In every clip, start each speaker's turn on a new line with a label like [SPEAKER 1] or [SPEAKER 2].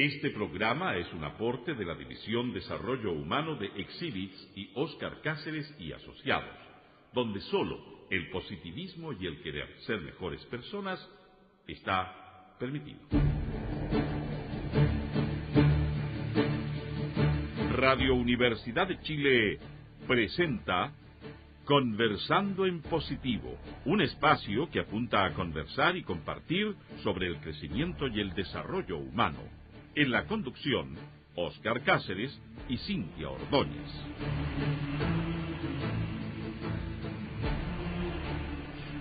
[SPEAKER 1] Este programa es un aporte de la División Desarrollo Humano de Exhibits y Óscar Cáceres y Asociados, donde solo el positivismo y el querer ser mejores personas está permitido. Radio Universidad de Chile presenta Conversando en Positivo, un espacio que apunta a conversar y compartir sobre el crecimiento y el desarrollo humano. En la conducción, Óscar Cáceres y Cintia Ordóñez.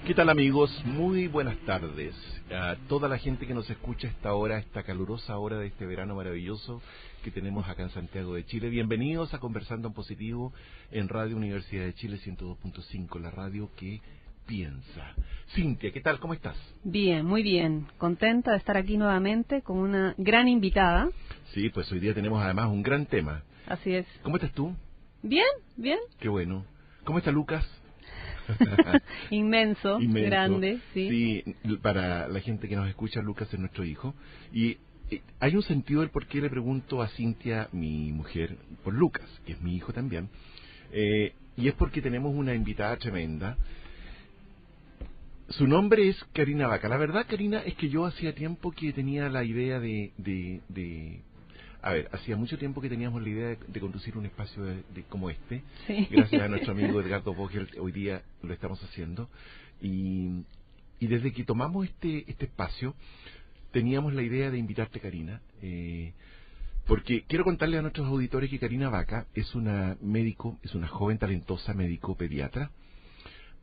[SPEAKER 2] ¿Qué tal, amigos? Muy buenas tardes a toda la gente que nos escucha a esta hora, esta calurosa hora de este verano maravilloso que tenemos acá en Santiago de Chile. Bienvenidos a Conversando en Positivo en Radio Universidad de Chile 102.5, la radio que piensa. Cintia, ¿qué tal? ¿Cómo estás?
[SPEAKER 3] Bien, muy bien. Contenta de estar aquí nuevamente con una gran invitada.
[SPEAKER 2] Sí, pues hoy día tenemos además un gran tema.
[SPEAKER 3] Así es.
[SPEAKER 2] ¿Cómo estás tú?
[SPEAKER 3] Bien, bien.
[SPEAKER 2] Qué bueno. ¿Cómo está Lucas?
[SPEAKER 3] Inmenso, grande, sí.
[SPEAKER 2] Sí, para la gente que nos escucha, Lucas es nuestro hijo. Y hay un sentido del por qué le pregunto a Cintia, mi mujer, por Lucas, que es mi hijo también. Y es porque tenemos una invitada tremenda. Su nombre es Karina Vaca. La verdad, Karina, es que yo hacía tiempo que tenía la idea hacía mucho tiempo que teníamos la idea de conducir un espacio como este.
[SPEAKER 3] Sí.
[SPEAKER 2] Gracias a nuestro amigo Edgardo Vogel, hoy día lo estamos haciendo. Y desde que tomamos este espacio, teníamos la idea de invitarte, Karina, porque quiero contarle a nuestros auditores que Karina Vaca es una médico, es una joven talentosa médico pediatra,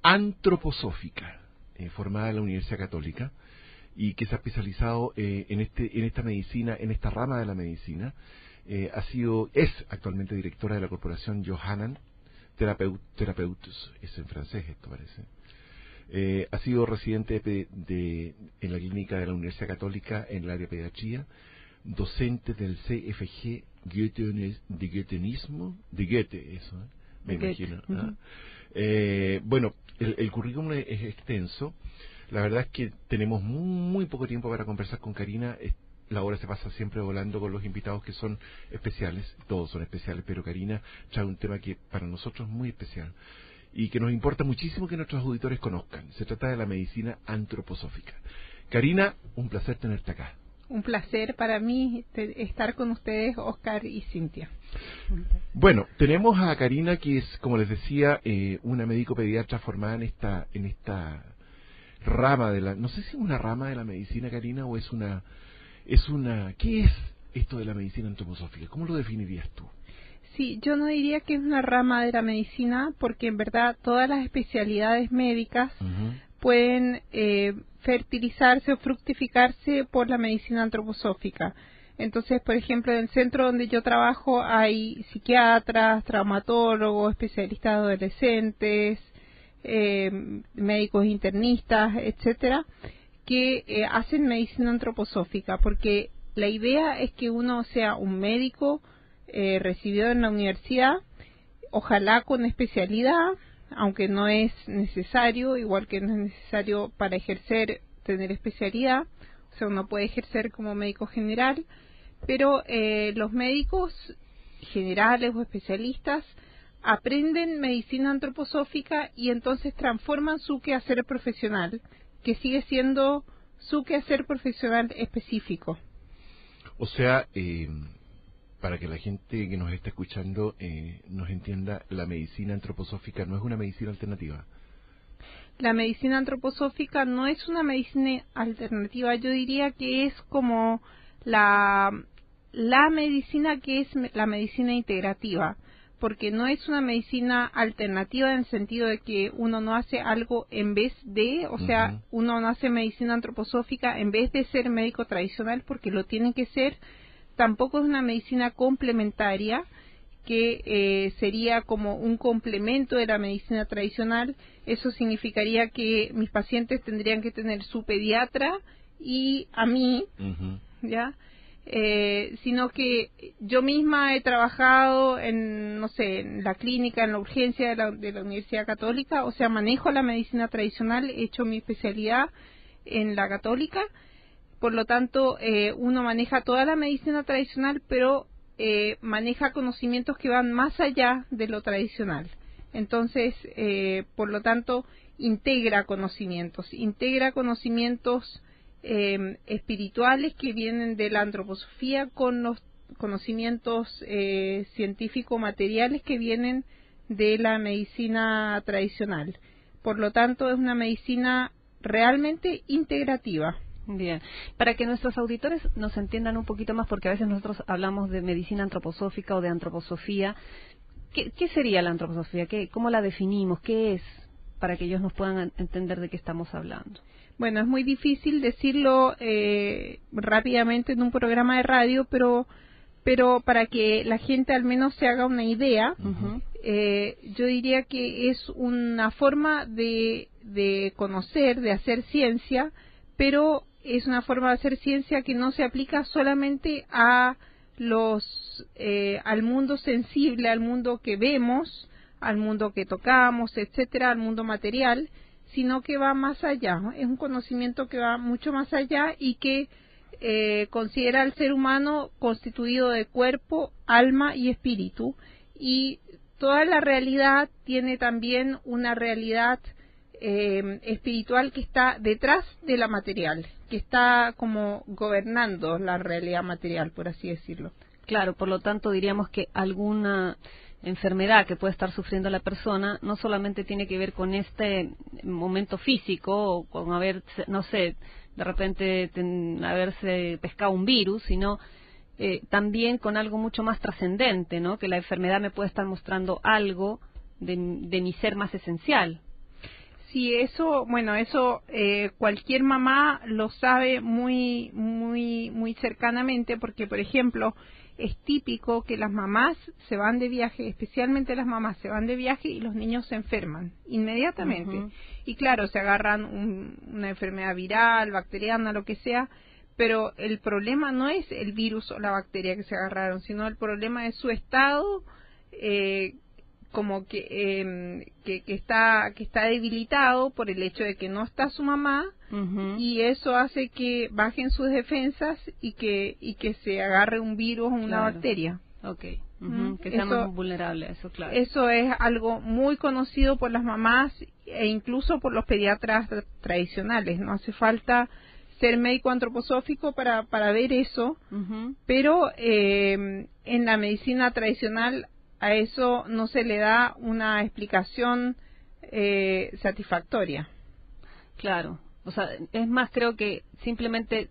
[SPEAKER 2] antroposófica, formada en la Universidad Católica, y que se ha especializado en esta medicina, en esta rama de la medicina. Es actualmente directora de la corporación Johannan Therapeutes, es en francés esto parece. Ha sido residente en la clínica de la Universidad Católica en el área de pediatría, docente del CFG de Goethenismo, de Goethe, eso, me imagino. Bueno, el currículum es extenso. La verdad es que tenemos muy poco tiempo para conversar con Karina. La hora se pasa siempre volando con los invitados que son especiales. Todos son especiales, pero Karina trae un tema que para nosotros es muy especial y que nos importa muchísimo que nuestros auditores conozcan. Se trata de la medicina antroposófica. Karina, un placer tenerte acá.
[SPEAKER 4] Un placer para mí estar con ustedes, Óscar y Cintia.
[SPEAKER 2] Bueno, tenemos a Karina, que es, como les decía, una médico pediatra formada en esta rama de la... No sé si es una rama de la medicina, Karina, o es una... ¿Qué es esto de la medicina antroposófica? ¿Cómo lo definirías tú?
[SPEAKER 4] Sí, yo no diría que es una rama de la medicina, porque en verdad todas las especialidades médicas pueden fertilizarse o fructificarse por la medicina antroposófica. Entonces, por ejemplo, en el centro donde yo trabajo hay psiquiatras, traumatólogos, especialistas de adolescentes, médicos internistas, etcétera, que hacen medicina antroposófica, porque la idea es que uno sea un médico recibido en la universidad, ojalá con especialidad, aunque no es necesario, igual que no es necesario para ejercer tener especialidad, o sea, uno puede ejercer como médico general, pero los médicos generales o especialistas aprenden medicina antroposófica y entonces transforman su quehacer profesional, que sigue siendo su quehacer profesional específico.
[SPEAKER 2] O sea, para que la gente que nos está escuchando nos entienda, la medicina antroposófica no es una medicina alternativa.
[SPEAKER 4] La medicina antroposófica no es una medicina alternativa, yo diría que es como la medicina que es la medicina integrativa, porque no es una medicina alternativa en el sentido de que uno no hace algo en vez de, o sea, uno no hace medicina antroposófica en vez de ser médico tradicional, porque lo tiene que ser. Tampoco es una medicina complementaria, que sería como un complemento de la medicina tradicional. Eso significaría que mis pacientes tendrían que tener su pediatra y a mí, ¿ya? Sino que yo misma he trabajado en la clínica, en la urgencia de la Universidad Católica, o sea, manejo la medicina tradicional, he hecho mi especialidad en la Católica, Por lo tanto, uno maneja toda la medicina tradicional, pero maneja conocimientos que van más allá de lo tradicional. Entonces, por lo tanto, integra conocimientos espirituales que vienen de la antroposofía con los conocimientos científico-materiales que vienen de la medicina tradicional. Por lo tanto, es una medicina realmente integrativa.
[SPEAKER 3] Bien, para que nuestros auditores nos entiendan un poquito más, porque a veces nosotros hablamos de medicina antroposófica o de antroposofía. ¿Qué sería la antroposofía? ¿Cómo la definimos? ¿Qué es? Para que ellos nos puedan entender de qué estamos hablando.
[SPEAKER 4] Bueno, es muy difícil decirlo rápidamente en un programa de radio, pero para que la gente al menos se haga una idea, yo diría que es una forma de conocer, de hacer ciencia, pero es una forma de hacer ciencia que no se aplica solamente a al mundo sensible, al mundo que vemos, al mundo que tocamos, etcétera, al mundo material, sino que va más allá. Es un conocimiento que va mucho más allá y que considera al ser humano constituido de cuerpo, alma y espíritu, y toda la realidad tiene también una realidad espiritual que está detrás de la material, que está como gobernando la realidad material, por así decirlo.
[SPEAKER 3] Claro, por lo tanto diríamos que alguna enfermedad que puede estar sufriendo la persona no solamente tiene que ver con este momento físico o con haber, no sé, de repente haberse pescado un virus, sino también con algo mucho más trascendente, ¿no? Que la enfermedad me puede estar mostrando algo de mi ser más esencial.
[SPEAKER 4] Sí, eso cualquier mamá lo sabe muy cercanamente, porque, por ejemplo, es típico que las mamás se van de viaje, especialmente las mamás se van de viaje y los niños se enferman inmediatamente. Y claro, se agarran una enfermedad viral, bacteriana, lo que sea, pero el problema no es el virus o la bacteria que se agarraron, sino el problema es su estado, como que está debilitado por el hecho de que no está su mamá, y eso hace que bajen sus defensas y que se agarre un virus o una bacteria.
[SPEAKER 3] Okay. Que sean más vulnerables, eso, claro.
[SPEAKER 4] Eso es algo muy conocido por las mamás e incluso por los pediatras tradicionales. No hace falta ser médico antroposófico para ver eso, pero en la medicina tradicional a eso no se le da una explicación satisfactoria.
[SPEAKER 3] Claro, o sea, es más, creo que simplemente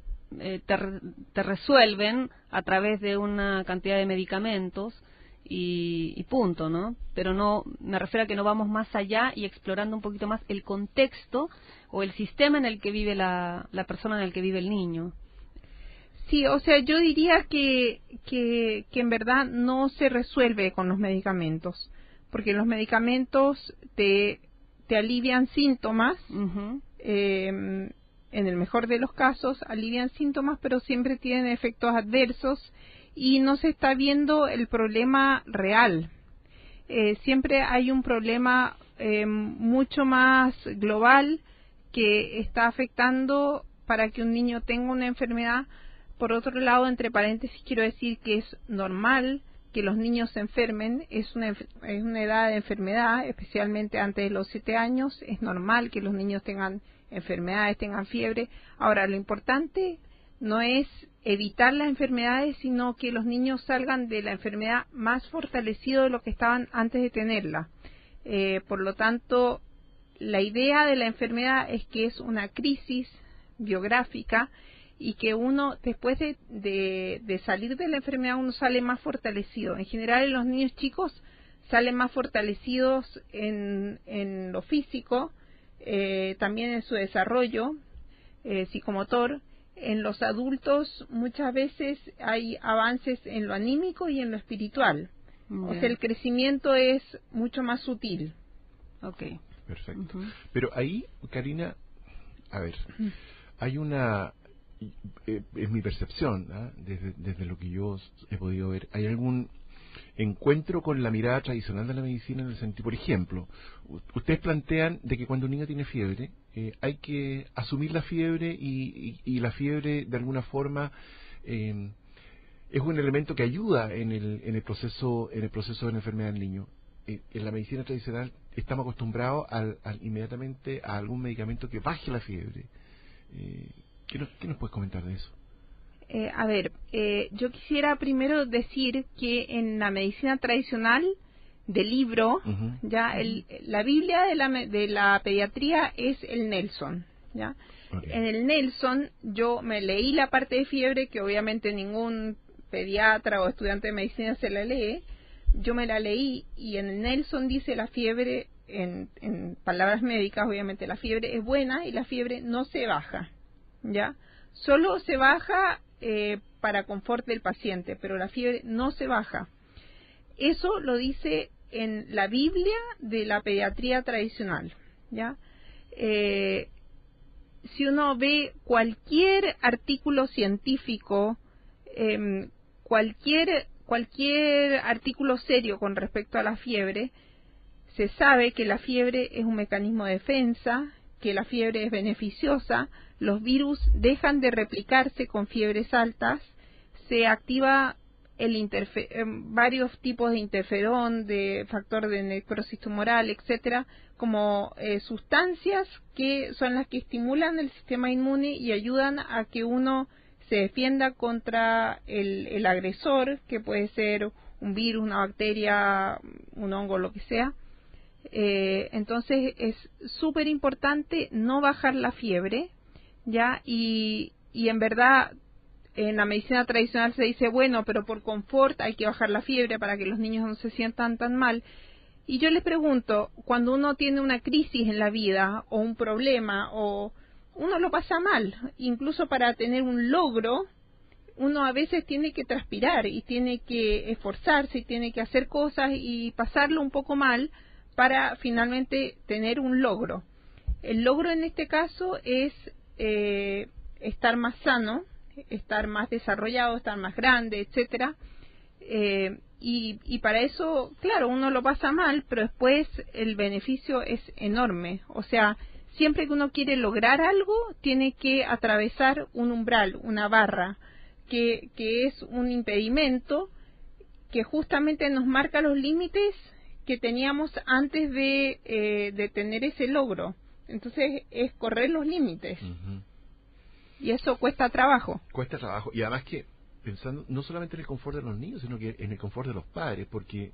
[SPEAKER 3] te resuelven a través de una cantidad de medicamentos y punto, ¿no? Pero no, me refiero a que no vamos más allá y explorando un poquito más el contexto o el sistema en el que vive la persona, en el que vive el niño.
[SPEAKER 4] Sí, o sea, yo diría que en verdad no se resuelve con los medicamentos, porque los medicamentos te alivian síntomas, en el mejor de los casos alivian síntomas, pero siempre tienen efectos adversos y no se está viendo el problema real. Siempre hay un problema mucho más global que está afectando para que un niño tenga una enfermedad. Por otro lado, entre paréntesis, quiero decir que es normal que los niños se enfermen, es una edad de enfermedad, especialmente antes de los 7 años, es normal que los niños tengan enfermedades, tengan fiebre. Ahora, lo importante no es evitar las enfermedades, sino que los niños salgan de la enfermedad más fortalecidos de lo que estaban antes de tenerla. Por lo tanto, la idea de la enfermedad es que es una crisis biográfica y que uno, después de salir de la enfermedad, uno sale más fortalecido. En general, los niños chicos salen más fortalecidos en lo físico, también en su desarrollo psicomotor. En los adultos muchas veces hay avances en lo anímico y en lo espiritual. O sea, el crecimiento es mucho más sutil.
[SPEAKER 3] Okay.
[SPEAKER 2] Perfecto. Pero ahí, Karina, a ver, hay una... es mi percepción, ¿eh? Desde lo que yo he podido ver, hay algún encuentro con la mirada tradicional de la medicina en el sentido, por ejemplo, ustedes plantean de que cuando un niño tiene fiebre, hay que asumir la fiebre y la fiebre de alguna forma es un elemento que ayuda en el proceso de la enfermedad del niño. En la medicina tradicional estamos acostumbrados inmediatamente a algún medicamento que baje la fiebre. ¿Qué nos puedes comentar de eso?
[SPEAKER 4] Yo quisiera primero decir que en la medicina tradicional del libro, la Biblia de la pediatría es el Nelson, ¿ya? Okay. En el Nelson yo me leí la parte de fiebre, que obviamente ningún pediatra o estudiante de medicina se la lee. Yo me la leí y en el Nelson dice la fiebre, en palabras médicas, obviamente la fiebre es buena y la fiebre no se baja, ¿ya? Solo se baja para confort del paciente, pero la fiebre no se baja. Eso lo dice en la Biblia de la pediatría tradicional, ¿ya? Si uno ve cualquier artículo científico, cualquier artículo serio con respecto a la fiebre, se sabe que la fiebre es un mecanismo de defensa, que la fiebre es beneficiosa, los virus dejan de replicarse con fiebres altas, se activa varios tipos de interferón, de factor de necrosis tumoral, etcétera, como sustancias que son las que estimulan el sistema inmune y ayudan a que uno se defienda contra el agresor, que puede ser un virus, una bacteria, un hongo, lo que sea. Entonces es súper importante no bajar la fiebre, ¿ya? Y en verdad en la medicina tradicional se dice, bueno, pero por confort hay que bajar la fiebre para que los niños no se sientan tan mal. Y yo les pregunto, cuando uno tiene una crisis en la vida o un problema, o uno lo pasa mal, incluso para tener un logro, uno a veces tiene que transpirar y tiene que esforzarse y tiene que hacer cosas y pasarlo un poco mal para finalmente tener un logro. El logro en este caso es estar más sano, estar más desarrollado, estar más grande, etcétera. Y para eso, claro, uno lo pasa mal, pero después el beneficio es enorme. O sea, siempre que uno quiere lograr algo, tiene que atravesar un umbral, una barra, que es un impedimento que justamente nos marca los límites que teníamos antes de tener ese logro. Entonces es correr los límites. Y eso cuesta trabajo.
[SPEAKER 2] Cuesta trabajo. Y además que, pensando no solamente en el confort de los niños, sino que en el confort de los padres, porque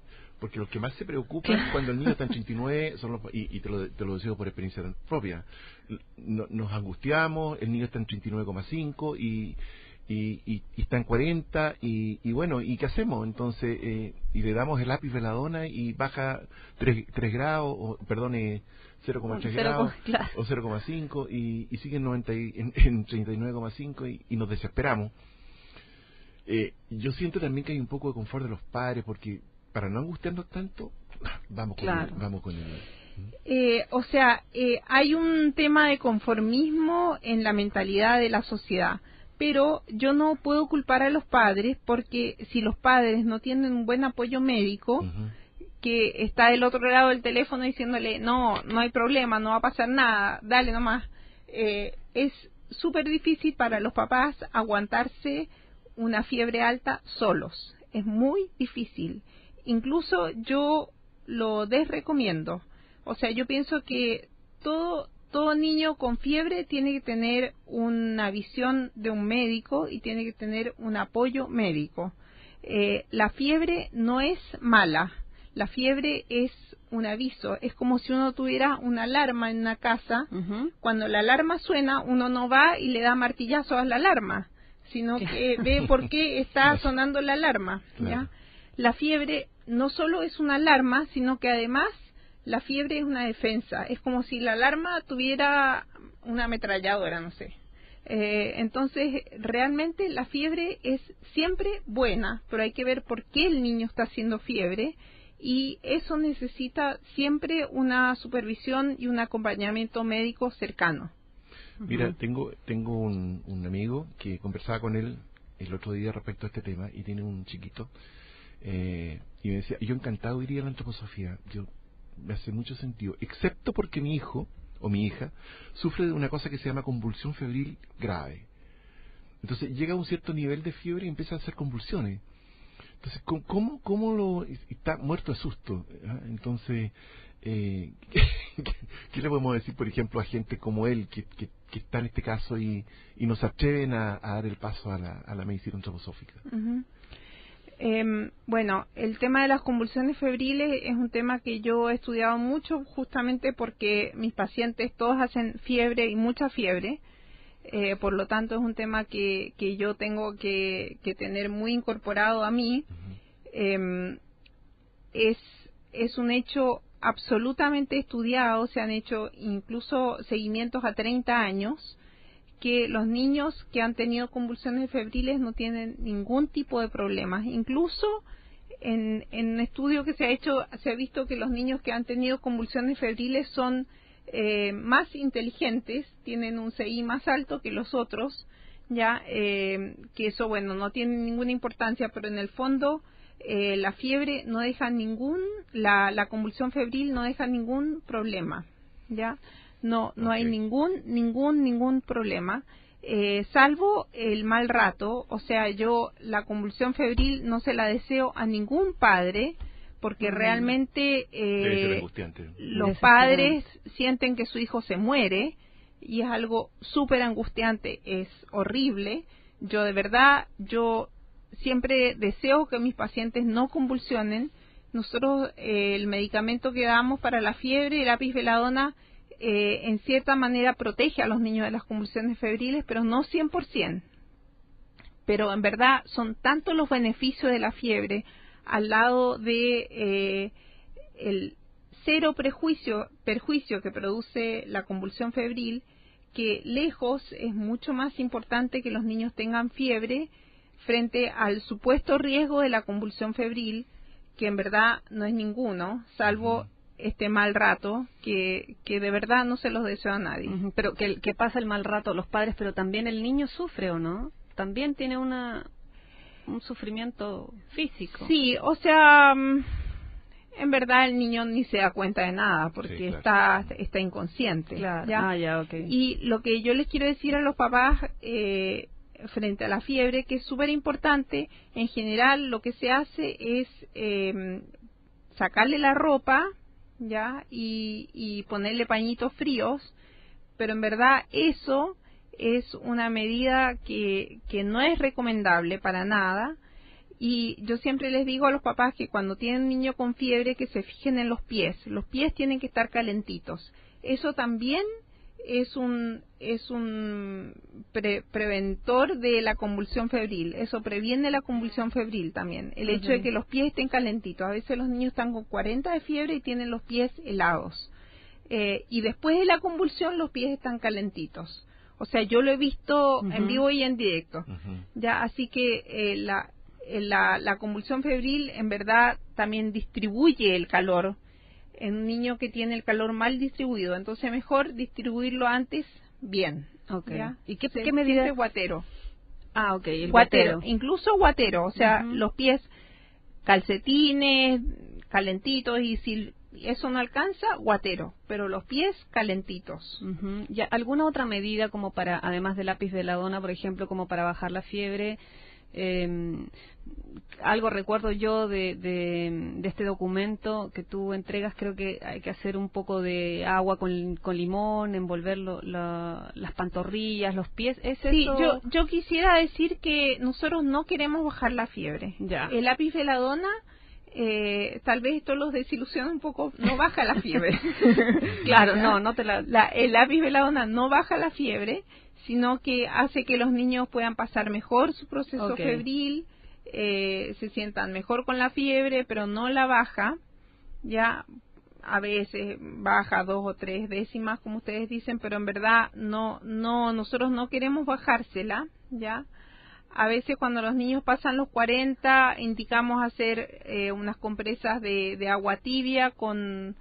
[SPEAKER 2] los que más se preocupan cuando el niño está en 39 son y te lo decía por experiencia propia. Nos angustiamos, el niño está en 39,5 y está en 40 y bueno, ¿y qué hacemos? Entonces, y le damos el lápiz veladona y baja 3 grados, o perdón, 0,3 grados,
[SPEAKER 3] claro,
[SPEAKER 2] o 0,5 y sigue en 39,5 y nos desesperamos. Yo siento también que hay un poco de confort de los padres, porque para no angustiarnos tanto, vamos con él.
[SPEAKER 4] O sea, hay un tema de conformismo en la mentalidad de la sociedad, pero yo no puedo culpar a los padres, porque si los padres no tienen un buen apoyo médico, que está del otro lado del teléfono diciéndole, no hay problema, no va a pasar nada, dale nomás, es súper difícil para los papás aguantarse una fiebre alta solos, es muy difícil. Incluso yo lo desrecomiendo. O sea, yo pienso que todo niño con fiebre tiene que tener una visión de un médico y tiene que tener un apoyo médico. La fiebre no es mala, la fiebre es un aviso, es como si uno tuviera una alarma en una casa. Cuando la alarma suena, uno no va y le da martillazo a la alarma, sino que ve por qué está sonando la alarma, ¿ya?
[SPEAKER 2] Claro.
[SPEAKER 4] La fiebre no solo es una alarma, sino que además la fiebre es una defensa. Es como si la alarma tuviera una ametralladora, no sé. Entonces, realmente la fiebre es siempre buena, pero hay que ver por qué el niño está haciendo fiebre, y eso necesita siempre una supervisión y un acompañamiento médico cercano.
[SPEAKER 2] Mira, tengo un amigo que conversaba con él el otro día respecto a este tema, y tiene un chiquito. Y me decía, yo encantado iría a la antroposofía, me hace mucho sentido, excepto porque mi hijo o mi hija sufre de una cosa que se llama convulsión febril grave. Entonces llega a un cierto nivel de fiebre y empieza a hacer convulsiones. Entonces, ¿cómo lo está muerto de susto? Entonces, ¿qué le podemos decir, por ejemplo, a gente como él que está en este caso y no se atreven a dar el paso a la medicina antroposófica?
[SPEAKER 4] Uh-huh. Bueno, el tema de las convulsiones febriles es un tema que yo he estudiado mucho justamente porque mis pacientes todos hacen fiebre y mucha fiebre. Por lo tanto es un tema que yo tengo que tener muy incorporado a mí. Uh-huh. Es un hecho absolutamente estudiado, se han hecho incluso seguimientos a 30 años, que los niños que han tenido convulsiones febriles no tienen ningún tipo de problemas. Incluso en un estudio que se ha hecho, se ha visto que los niños que han tenido convulsiones febriles son más inteligentes, tienen un CI más alto que los otros, ya que eso, bueno, no tiene ninguna importancia, pero en el fondo la fiebre no deja la convulsión febril no deja ningún problema, ya no hay ningún problema, salvo el mal rato. O sea, yo la convulsión febril no se la deseo a ningún padre, porque realmente los padres sienten que su hijo se muere y es algo súper angustiante, es horrible. Yo de verdad, yo siempre deseo que mis pacientes no convulsionen. Nosotros el medicamento que damos para la fiebre, el apisveladona, en cierta manera protege a los niños de las convulsiones febriles, pero no 100%. Pero en verdad son tantos los beneficios de la fiebre al lado de el cero perjuicio que produce la convulsión febril, que lejos es mucho más importante que los niños tengan fiebre frente al supuesto riesgo de la convulsión febril, que en verdad no es ninguno, salvo este mal rato, que de verdad no se los deseo a nadie.
[SPEAKER 3] Uh-huh. Pero que pasa el mal rato los padres, pero también el niño sufre, ¿o no? También tiene un sufrimiento físico.
[SPEAKER 4] Sí, o sea, en verdad el niño ni se da cuenta de nada porque sí, claro, está inconsciente.
[SPEAKER 3] Claro.
[SPEAKER 4] ¿Ya?
[SPEAKER 3] Okay.
[SPEAKER 4] Y lo que yo les quiero decir a los papás frente a la fiebre, que es súper importante, en general lo que se hace es sacarle la ropa, ya, y ponerle pañitos fríos, pero en verdad eso es una medida que no es recomendable para nada. Y yo siempre les digo a los papás que cuando tienen un niño con fiebre, que se fijen en los pies tienen que estar calentitos. Eso también es un preventor de la convulsión febril. Eso previene la convulsión febril también, el hecho de que los pies estén calentitos. A veces los niños están con 40 de fiebre y tienen los pies helados, y después de la convulsión los pies están calentitos. O sea, yo lo he visto en vivo y en directo. Ya, así que la convulsión febril en verdad también distribuye el calor en un niño que tiene el calor mal distribuido. Entonces mejor distribuirlo antes bien.
[SPEAKER 3] Okay.
[SPEAKER 4] ¿Ya?
[SPEAKER 3] ¿Y qué medida?
[SPEAKER 4] Guatero.
[SPEAKER 3] Ah, ok, el
[SPEAKER 4] guatero. Incluso guatero, o sea, los pies calcetines, calentitos, y si eso no alcanza, guatero, pero los pies calentitos.
[SPEAKER 3] ¿Ya alguna otra medida como para, además del apisveladona, por ejemplo, como para bajar la fiebre? Algo recuerdo yo de este documento que tú entregas, creo que hay que hacer un poco de agua con limón, envolver las pantorrillas, los pies.
[SPEAKER 4] Sí, yo quisiera decir que nosotros no queremos bajar la fiebre.
[SPEAKER 3] Ya.
[SPEAKER 4] El apisveladona, tal vez esto los desilusiona un poco, no baja la fiebre.
[SPEAKER 3] Claro,
[SPEAKER 4] el apisveladona no baja la fiebre, sino que hace que los niños puedan pasar mejor su proceso febril, se sientan mejor con la fiebre, pero no la baja. Ya a veces baja 2 o 3 décimas, como ustedes dicen, pero en verdad nosotros no queremos bajársela. Ya a veces cuando los niños pasan los 40 indicamos hacer unas compresas de agua tibia con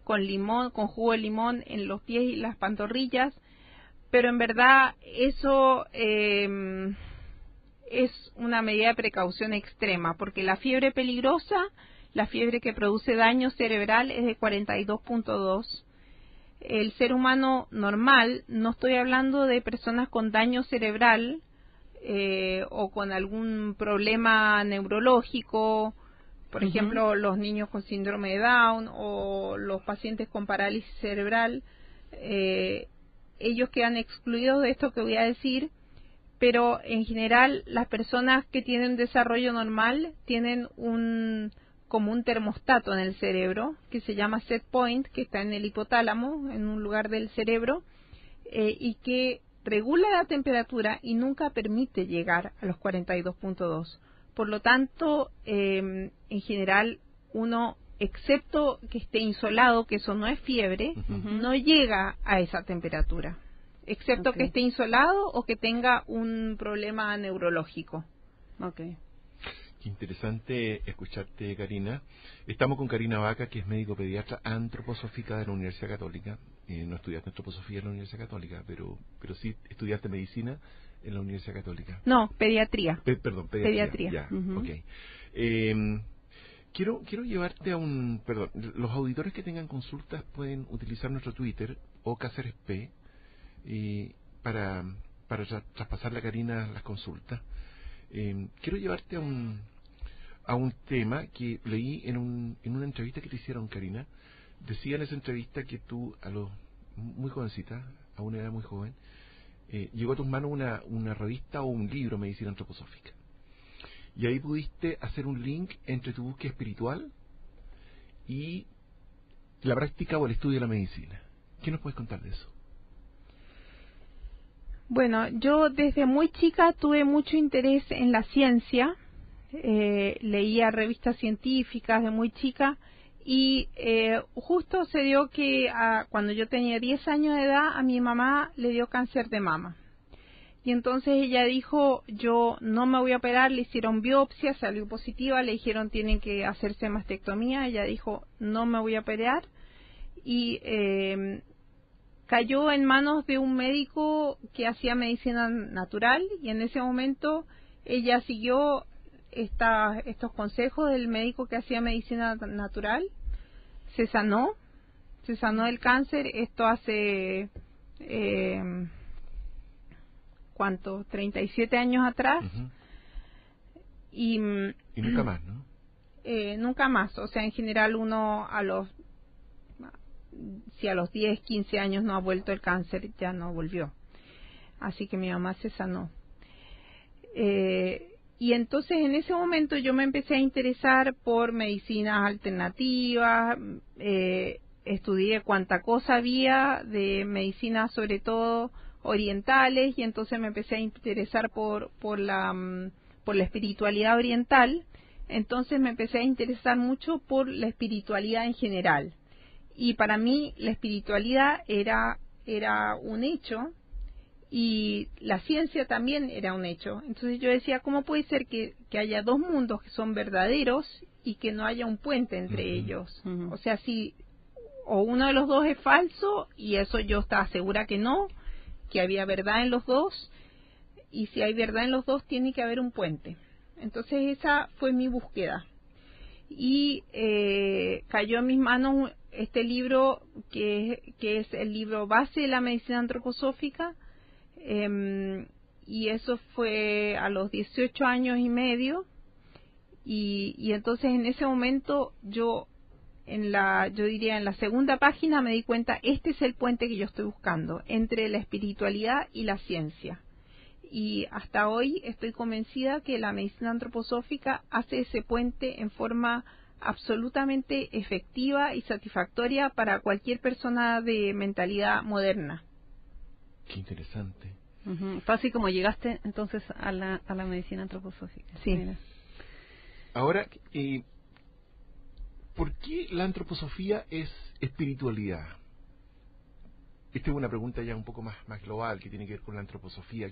[SPEAKER 4] limón, con jugo de limón en los pies y las pantorrillas. Pero en verdad eso es una medida de precaución extrema, porque la fiebre peligrosa la fiebre que produce daño cerebral es de 42.2. El ser humano normal, no estoy hablando de personas con daño cerebral o con algún problema neurológico, por ejemplo, los niños con síndrome de Down o los pacientes con parálisis cerebral, ellos quedan excluidos de esto que voy a decir, pero en general las personas que tienen desarrollo normal tienen como un termostato en el cerebro que se llama set point, que está en el hipotálamo, en un lugar del cerebro, y que regula la temperatura y nunca permite llegar a los 42.2. Por lo tanto, en general, uno, excepto que esté insolado, que eso no es fiebre, no llega a esa temperatura, excepto que esté insolado o que tenga un problema neurológico.
[SPEAKER 3] Okay.
[SPEAKER 2] Qué interesante escucharte, Karina. Estamos con Karina Vaca, que es médico pediatra antroposófica de la Universidad Católica. No estudiaste antroposofía en la Universidad Católica, pero sí estudiaste medicina en la Universidad Católica.
[SPEAKER 4] No, pediatría.
[SPEAKER 2] Perdón, pediatría. Ya, okay. Quiero llevarte a un... Perdón, los auditores que tengan consultas pueden utilizar nuestro Twitter o Cáceres P para traspasarle a Karina las consultas. Quiero llevarte a un tema que leí en una entrevista que te hicieron, Karina. Decía en esa entrevista que tú, muy jovencita, a una edad muy joven, llegó a tus manos una revista o un libro, Medicina Antroposófica. Y ahí pudiste hacer un link entre tu búsqueda espiritual y la práctica o el estudio de la medicina. ¿Qué nos puedes contar de eso?
[SPEAKER 4] Bueno, yo desde muy chica tuve mucho interés en la ciencia, leía revistas científicas de muy chica y justo se dio que cuando yo tenía 10 años de edad a mi mamá le dio cáncer de mama. Y entonces ella dijo, yo no me voy a operar, le hicieron biopsia, salió positiva, le dijeron tienen que hacerse mastectomía, ella dijo no me voy a operar y cayó en manos de un médico que hacía medicina natural y en ese momento ella siguió estos consejos del médico que hacía medicina natural, se sanó del cáncer, esto hace... ¿cuánto? 37 años atrás. Y
[SPEAKER 2] nunca más, ¿no?
[SPEAKER 4] Nunca más. O sea, en general uno si a los 10, 15 años no ha vuelto el cáncer, ya no volvió. Así que mi mamá se sanó. Y entonces en ese momento yo me empecé a interesar por medicinas alternativas, estudié cuánta cosa había de medicina, sobre todo orientales, y entonces me empecé a interesar por la espiritualidad oriental. Entonces me empecé a interesar mucho por la espiritualidad en general, y para mí la espiritualidad era un hecho y la ciencia también era un hecho. Entonces yo decía, ¿cómo puede ser que haya dos mundos que son verdaderos y que no haya un puente entre ellos? O sea, si o uno de los dos es falso, y eso yo estaba segura que no, que había verdad en los dos, y si hay verdad en los dos tiene que haber un puente. Entonces esa fue mi búsqueda y cayó en mis manos este libro que es el libro base de la medicina antroposófica, y eso fue a los 18 años y medio, y entonces en ese momento yo diría en la segunda página me di cuenta, este es el puente que yo estoy buscando entre la espiritualidad y la ciencia. Y hasta hoy estoy convencida que la medicina antroposófica hace ese puente en forma absolutamente efectiva y satisfactoria para cualquier persona de mentalidad moderna.
[SPEAKER 2] Qué interesante.
[SPEAKER 3] Fue así como llegaste entonces a la medicina antroposófica.
[SPEAKER 4] Sí.
[SPEAKER 3] Mira.
[SPEAKER 2] Ahora, ¿por qué la antroposofía es espiritualidad? Esta es una pregunta ya un poco más global que tiene que ver con la antroposofía,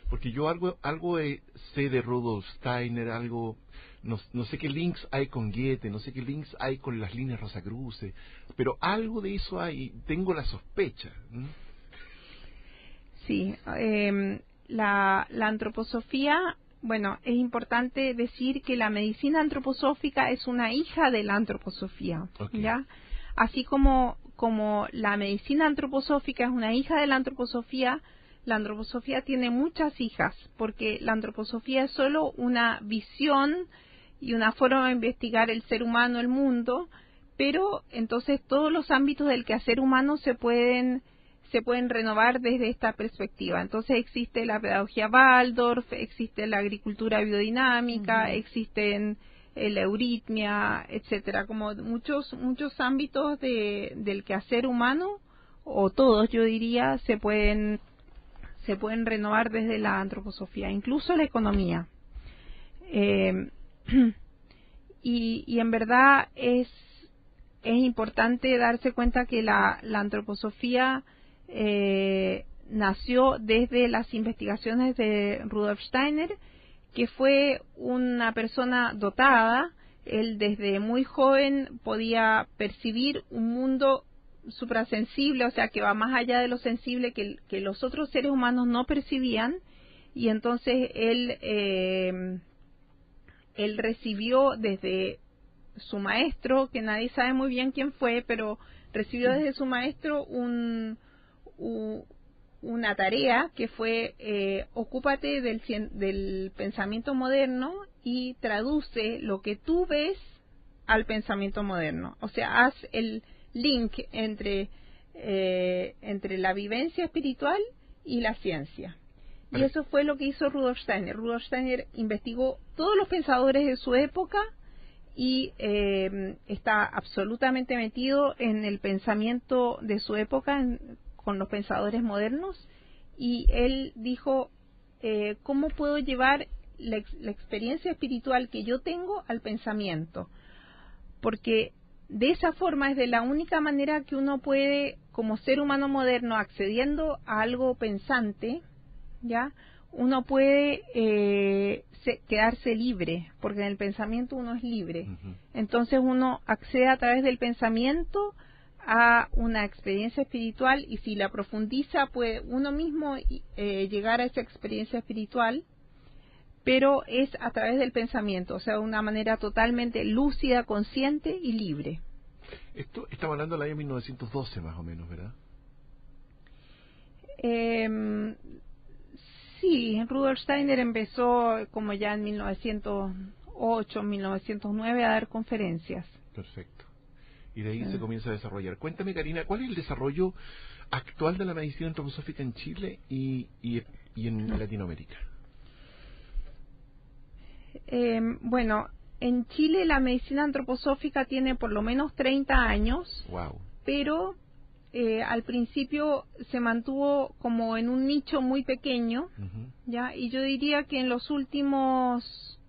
[SPEAKER 2] porque yo algo sé de Rudolf Steiner, no sé qué links hay con Goethe, no sé qué links hay con las líneas Rosacruces, pero algo de eso hay, tengo la sospecha.
[SPEAKER 4] Sí, la antroposofía Bueno, es importante decir que la medicina antroposófica es una hija de la antroposofía,
[SPEAKER 2] Okay.
[SPEAKER 4] ¿ya? Así como la medicina antroposófica es una hija de la antroposofía tiene muchas hijas, porque la antroposofía es solo una visión y una forma de investigar el ser humano, el mundo, pero entonces todos los ámbitos del quehacer humano se pueden renovar desde esta perspectiva. Entonces existe la pedagogía Waldorf, existe la agricultura biodinámica, existen la euritmia, etcétera, como muchos ámbitos del quehacer humano, o todos yo diría, se pueden renovar desde la antroposofía, incluso la economía. Y en verdad es importante darse cuenta que la antroposofía nació desde las investigaciones de Rudolf Steiner, que fue una persona dotada. Él desde muy joven podía percibir un mundo suprasensible, o sea, que va más allá de lo sensible que los otros seres humanos no percibían, y entonces él recibió desde su maestro, que nadie sabe muy bien quién fue, pero recibió desde su maestro una tarea que fue ocúpate del pensamiento moderno y traduce lo que tú ves al pensamiento moderno. O sea, haz el link entre la vivencia espiritual y la ciencia. Y eso fue lo que hizo Rudolf Steiner. Rudolf Steiner investigó todos los pensadores de su época y está absolutamente metido en el pensamiento de su época, con los pensadores modernos, y él dijo, ¿cómo puedo llevar la experiencia espiritual que yo tengo al pensamiento? Porque de esa forma es de la única manera que uno puede, como ser humano moderno, accediendo a algo pensante, ¿ya? Uno puede quedarse libre, porque en el pensamiento uno es libre. Entonces uno accede a través del pensamiento a una experiencia espiritual, y si la profundiza puede uno mismo llegar a esa experiencia espiritual, pero es a través del pensamiento, o sea, de una manera totalmente lúcida, consciente y libre.
[SPEAKER 2] Esto estamos hablando del año 1912 más o menos, ¿verdad?
[SPEAKER 4] Sí, Rudolf Steiner empezó como ya en 1908, 1909 a dar conferencias.
[SPEAKER 2] Perfecto. Y de ahí se comienza a desarrollar. Cuéntame, Karina, ¿cuál es el desarrollo actual de la medicina antroposófica en Chile y en Latinoamérica?
[SPEAKER 4] Bueno, en Chile la medicina antroposófica tiene por lo menos 30 años,
[SPEAKER 2] Wow.
[SPEAKER 4] pero al principio se mantuvo como en un nicho muy pequeño, ¿ya? Y yo diría que en los últimos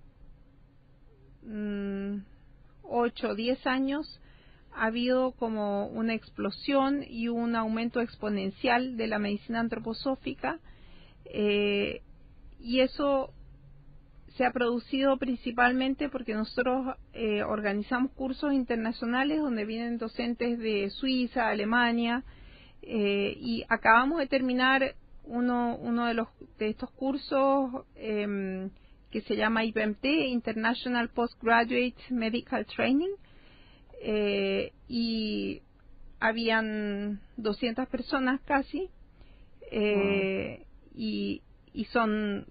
[SPEAKER 4] 8 o 10 años ha habido como una explosión y un aumento exponencial de la medicina antroposófica, y eso se ha producido principalmente porque nosotros organizamos cursos internacionales donde vienen docentes de Suiza, Alemania, y acabamos de terminar uno de estos cursos que se llama IPMT, International Postgraduate Medical Training, y habían 200 personas casi, y son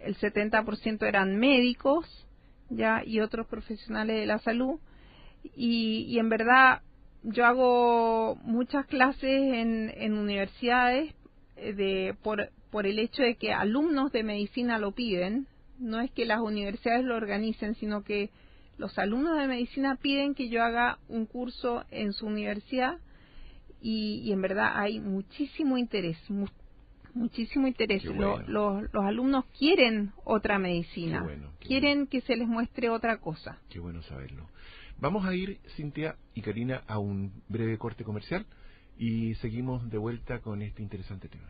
[SPEAKER 4] el 70% eran médicos, ya, y otros profesionales de la salud, y en verdad yo hago muchas clases en universidades por el hecho de que alumnos de medicina lo piden. No es que las universidades lo organicen, sino que los alumnos de medicina piden que yo haga un curso en su universidad, y en verdad hay muchísimo interés, muchísimo interés.
[SPEAKER 2] Bueno.
[SPEAKER 4] Los alumnos quieren otra medicina,
[SPEAKER 2] quieren
[SPEAKER 4] que se les muestre otra cosa.
[SPEAKER 2] Qué bueno saberlo. Vamos a ir, Cintia y Karina, a un breve corte comercial y seguimos de vuelta con este interesante tema.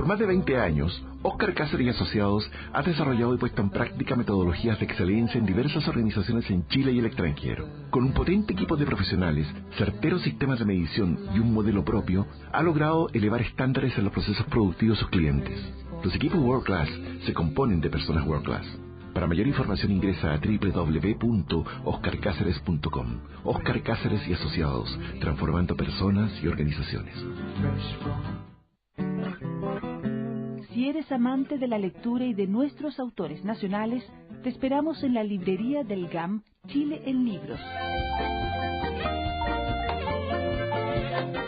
[SPEAKER 2] Por más de 20 años, Óscar Cáceres y Asociados ha desarrollado y puesto en práctica metodologías de excelencia en diversas organizaciones en Chile y el extranjero. Con un potente equipo de profesionales, certeros sistemas de medición y un modelo propio, ha logrado elevar estándares en los procesos productivos de sus clientes. Los equipos World Class se componen de personas World Class. Para mayor información ingresa a www.oscarcaceres.com. Óscar Cáceres y Asociados, transformando personas y organizaciones.
[SPEAKER 5] Si eres amante de la lectura y de nuestros autores nacionales, te esperamos en la librería del GAM, Chile en Libros.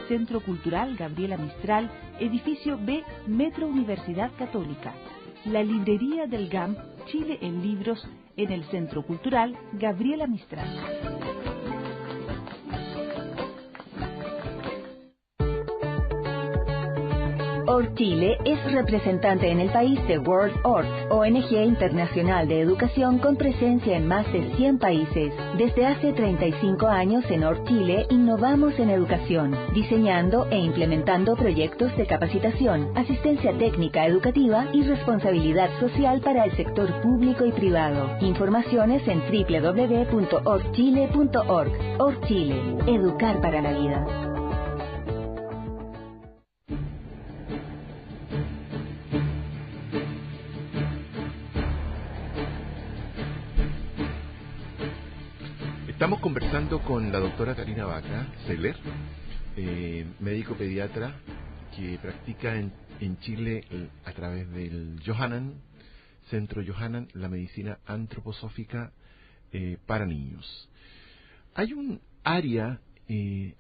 [SPEAKER 5] Centro Cultural Gabriela Mistral, Edificio B, Metro Universidad Católica. La librería del GAM, Chile en Libros, en el Centro Cultural Gabriela Mistral.
[SPEAKER 6] ORT Chile es representante en el país de World ORT, ONG internacional de educación con presencia en más de 100 países. Desde hace 35 años en ORT Chile innovamos en educación, diseñando e implementando proyectos de capacitación, asistencia técnica educativa y responsabilidad social para el sector público y privado. Informaciones en www.ortchile.org. ORT Chile, educar para la vida.
[SPEAKER 2] Estamos conversando con la doctora Karina Vaca Seller, médico pediatra que practica en Chile a través del Johannan, Centro Johannan, la medicina antroposófica para niños. Hay un área de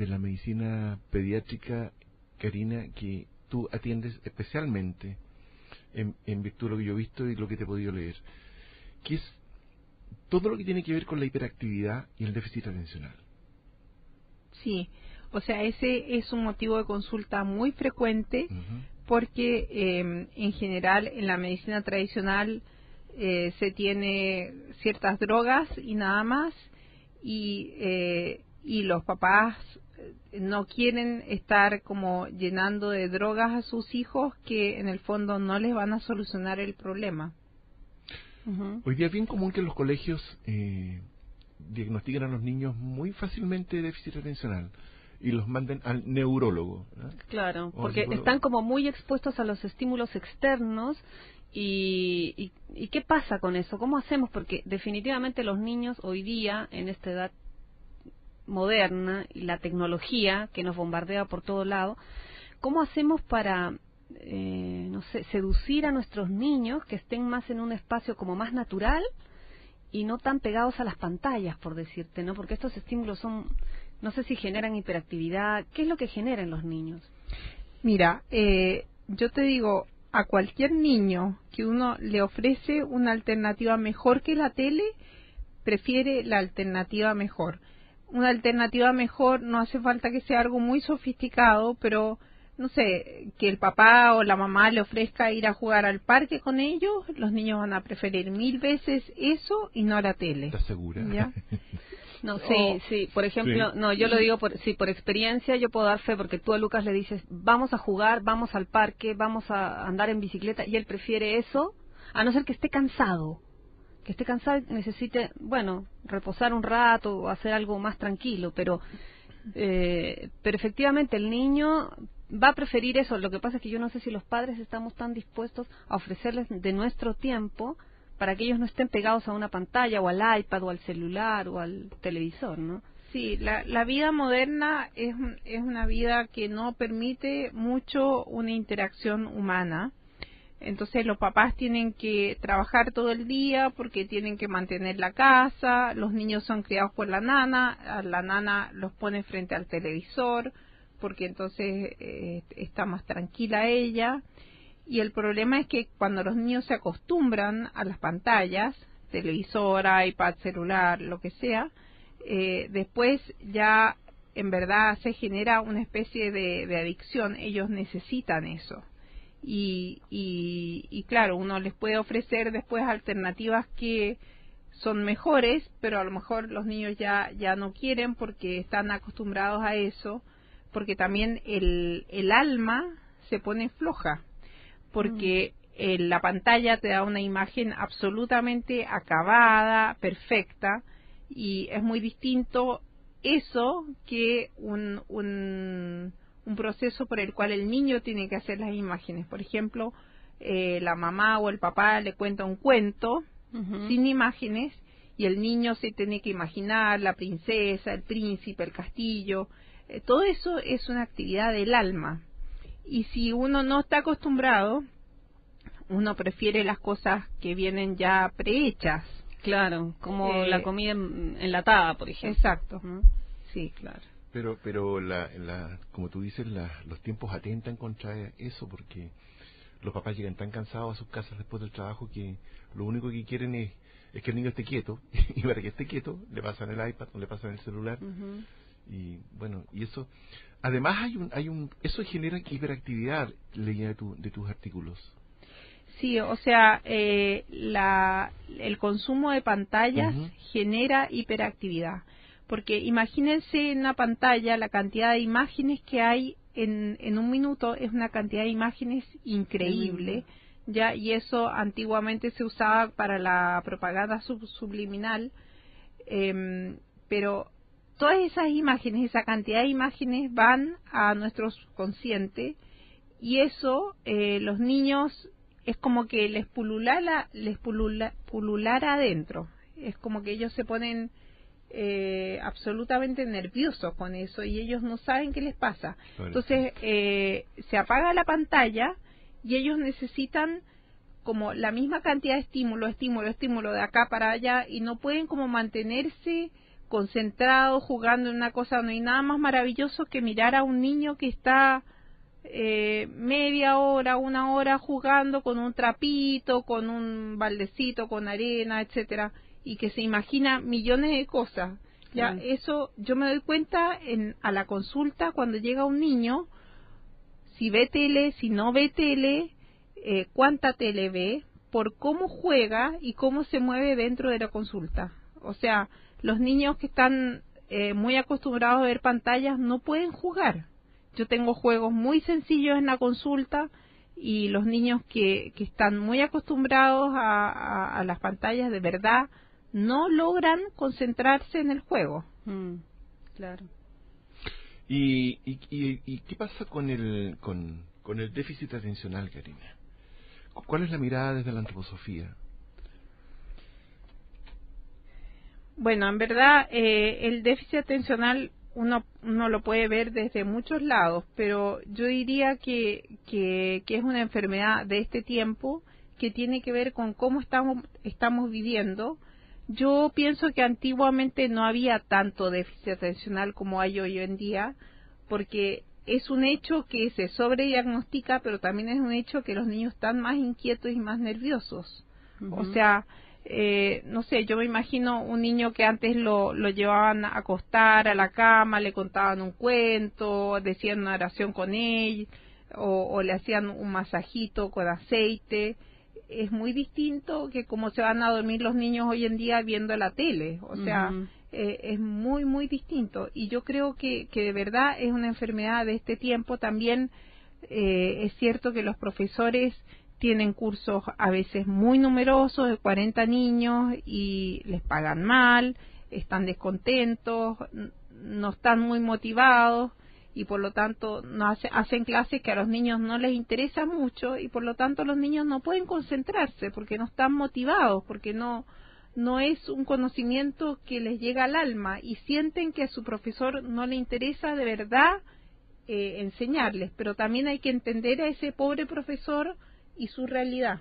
[SPEAKER 2] la medicina pediátrica, Karina, que tú atiendes especialmente en virtud de lo que yo he visto y lo que te he podido leer, que es todo lo que tiene que ver con la hiperactividad y el déficit atencional.
[SPEAKER 4] Sí, o sea, ese es un motivo de consulta muy frecuente porque en general en la medicina tradicional se tiene ciertas drogas y nada más, y los papás no quieren estar como llenando de drogas a sus hijos que en el fondo no les van a solucionar el problema.
[SPEAKER 2] Hoy día es bien común que en los colegios diagnostiquen a los niños muy fácilmente déficit atencional y los manden al neurólogo, ¿verdad?
[SPEAKER 3] Claro, porque están como muy expuestos a los estímulos externos. ¿Y qué pasa con eso? ¿Cómo hacemos? Porque definitivamente los niños hoy día, en esta edad moderna, y la tecnología que nos bombardea por todo lado, ¿cómo hacemos para seducir a nuestros niños que estén más en un espacio como más natural y no tan pegados a las pantallas, por decirte, ¿no? Porque estos estímulos son, no sé si generan hiperactividad. ¿Qué es lo que generan los niños?
[SPEAKER 4] Mira, yo te digo, a cualquier niño que uno le ofrece una alternativa mejor que la tele, prefiere la alternativa mejor. Una alternativa mejor no hace falta que sea algo muy sofisticado, pero no sé, que el papá o la mamá le ofrezca ir a jugar al parque con ellos, los niños van a preferir 1000 veces eso y no la tele.
[SPEAKER 2] ¿Estás segura?
[SPEAKER 4] ¿Ya?
[SPEAKER 3] No, sí, por ejemplo, no, yo lo digo por experiencia, yo puedo dar fe, porque tú a Lucas le dices, vamos a jugar, vamos al parque, vamos a andar en bicicleta, y él prefiere eso, a no ser que esté cansado y necesite, bueno, reposar un rato o hacer algo más tranquilo, pero efectivamente el niño va a preferir eso. Lo que pasa es que yo no sé si los padres estamos tan dispuestos a ofrecerles de nuestro tiempo para que ellos no estén pegados a una pantalla o al iPad o al celular o al televisor, ¿no?
[SPEAKER 4] Sí, la vida moderna es una vida que no permite mucho una interacción humana. Entonces los papás tienen que trabajar todo el día porque tienen que mantener la casa, los niños son criados por la nana los pone frente al televisor porque entonces está más tranquila ella. Y el problema es que cuando los niños se acostumbran a las pantallas, televisor, iPad, celular, lo que sea, después ya en verdad se genera una especie de adicción. Ellos necesitan eso. Y claro, uno les puede ofrecer después alternativas que son mejores, pero a lo mejor los niños ya no quieren porque están acostumbrados a eso, porque también el alma se pone floja, porque la pantalla te da una imagen absolutamente acabada, perfecta, y es muy distinto eso que un proceso por el cual el niño tiene que hacer las imágenes. Por ejemplo, la mamá o el papá le cuenta un cuento sin imágenes y el niño se tiene que imaginar la princesa, el príncipe, el castillo. Todo eso es una actividad del alma. Y si uno no está acostumbrado, uno prefiere las cosas que vienen ya prehechas.
[SPEAKER 3] Claro, como la comida enlatada, por ejemplo.
[SPEAKER 4] Exacto. Sí, claro.
[SPEAKER 2] Pero como tú dices, los tiempos atentan contra eso, porque los papás llegan tan cansados a sus casas después del trabajo que lo único que quieren es que el niño esté quieto, y para que esté quieto le pasan el iPad o le pasan el celular. Y bueno, y eso, además eso genera hiperactividad, leía de tus artículos.
[SPEAKER 4] Sí, o sea, el consumo de pantallas genera hiperactividad, porque imagínense en una pantalla la cantidad de imágenes que hay en un minuto, es una cantidad de imágenes increíble, ya, y eso antiguamente se usaba para la propaganda subliminal, pero todas esas imágenes, esa cantidad de imágenes van a nuestro subconsciente, y eso los niños es como que les pululara adentro. Es como que ellos se ponen absolutamente nerviosos con eso y ellos no saben qué les pasa. Bueno. Entonces se apaga la pantalla y ellos necesitan como la misma cantidad de estímulo de acá para allá, y no pueden como mantenerse concentrados jugando en una cosa. No hay nada más maravilloso que mirar a un niño que está media hora, una hora jugando con un trapito, con un baldecito, con arena, etcétera, y que se imagina millones de cosas. Ya, eso yo me doy cuenta a la consulta cuando llega un niño, si ve tele, si no ve tele, cuánta tele ve, por cómo juega y cómo se mueve dentro de la consulta. O sea, los niños que están muy acostumbrados a ver pantallas no pueden jugar. Yo tengo juegos muy sencillos en la consulta y los niños que están muy acostumbrados a las pantallas de verdad no logran concentrarse en el juego.
[SPEAKER 3] Claro.
[SPEAKER 2] ¿Y qué pasa con el déficit atencional, Karina? ¿Cuál es la mirada desde la antroposofía?
[SPEAKER 4] Bueno, en verdad el déficit atencional uno lo puede ver desde muchos lados, pero yo diría que es una enfermedad de este tiempo que tiene que ver con cómo estamos viviendo. Yo pienso que antiguamente no había tanto déficit atencional como hay hoy en día, porque es un hecho que se sobrediagnostica, pero también es un hecho que los niños están más inquietos y más nerviosos. O sea, no sé, yo me imagino un niño que antes lo llevaban a acostar a la cama, le contaban un cuento, decían una oración con él, o le hacían un masajito con aceite. Es muy distinto que como se van a dormir los niños hoy en día viendo la tele. O sea, es muy, muy distinto. Y yo creo que de verdad es una enfermedad de este tiempo. También es cierto que los profesores tienen cursos a veces muy numerosos, de 40 niños, y les pagan mal, están descontentos, no están muy motivados, y por lo tanto no hacen clases que a los niños no les interesa mucho, y por lo tanto los niños no pueden concentrarse porque no están motivados, porque no es un conocimiento que les llega al alma, y sienten que a su profesor no le interesa de verdad enseñarles. Pero también hay que entender a ese pobre profesor y su realidad.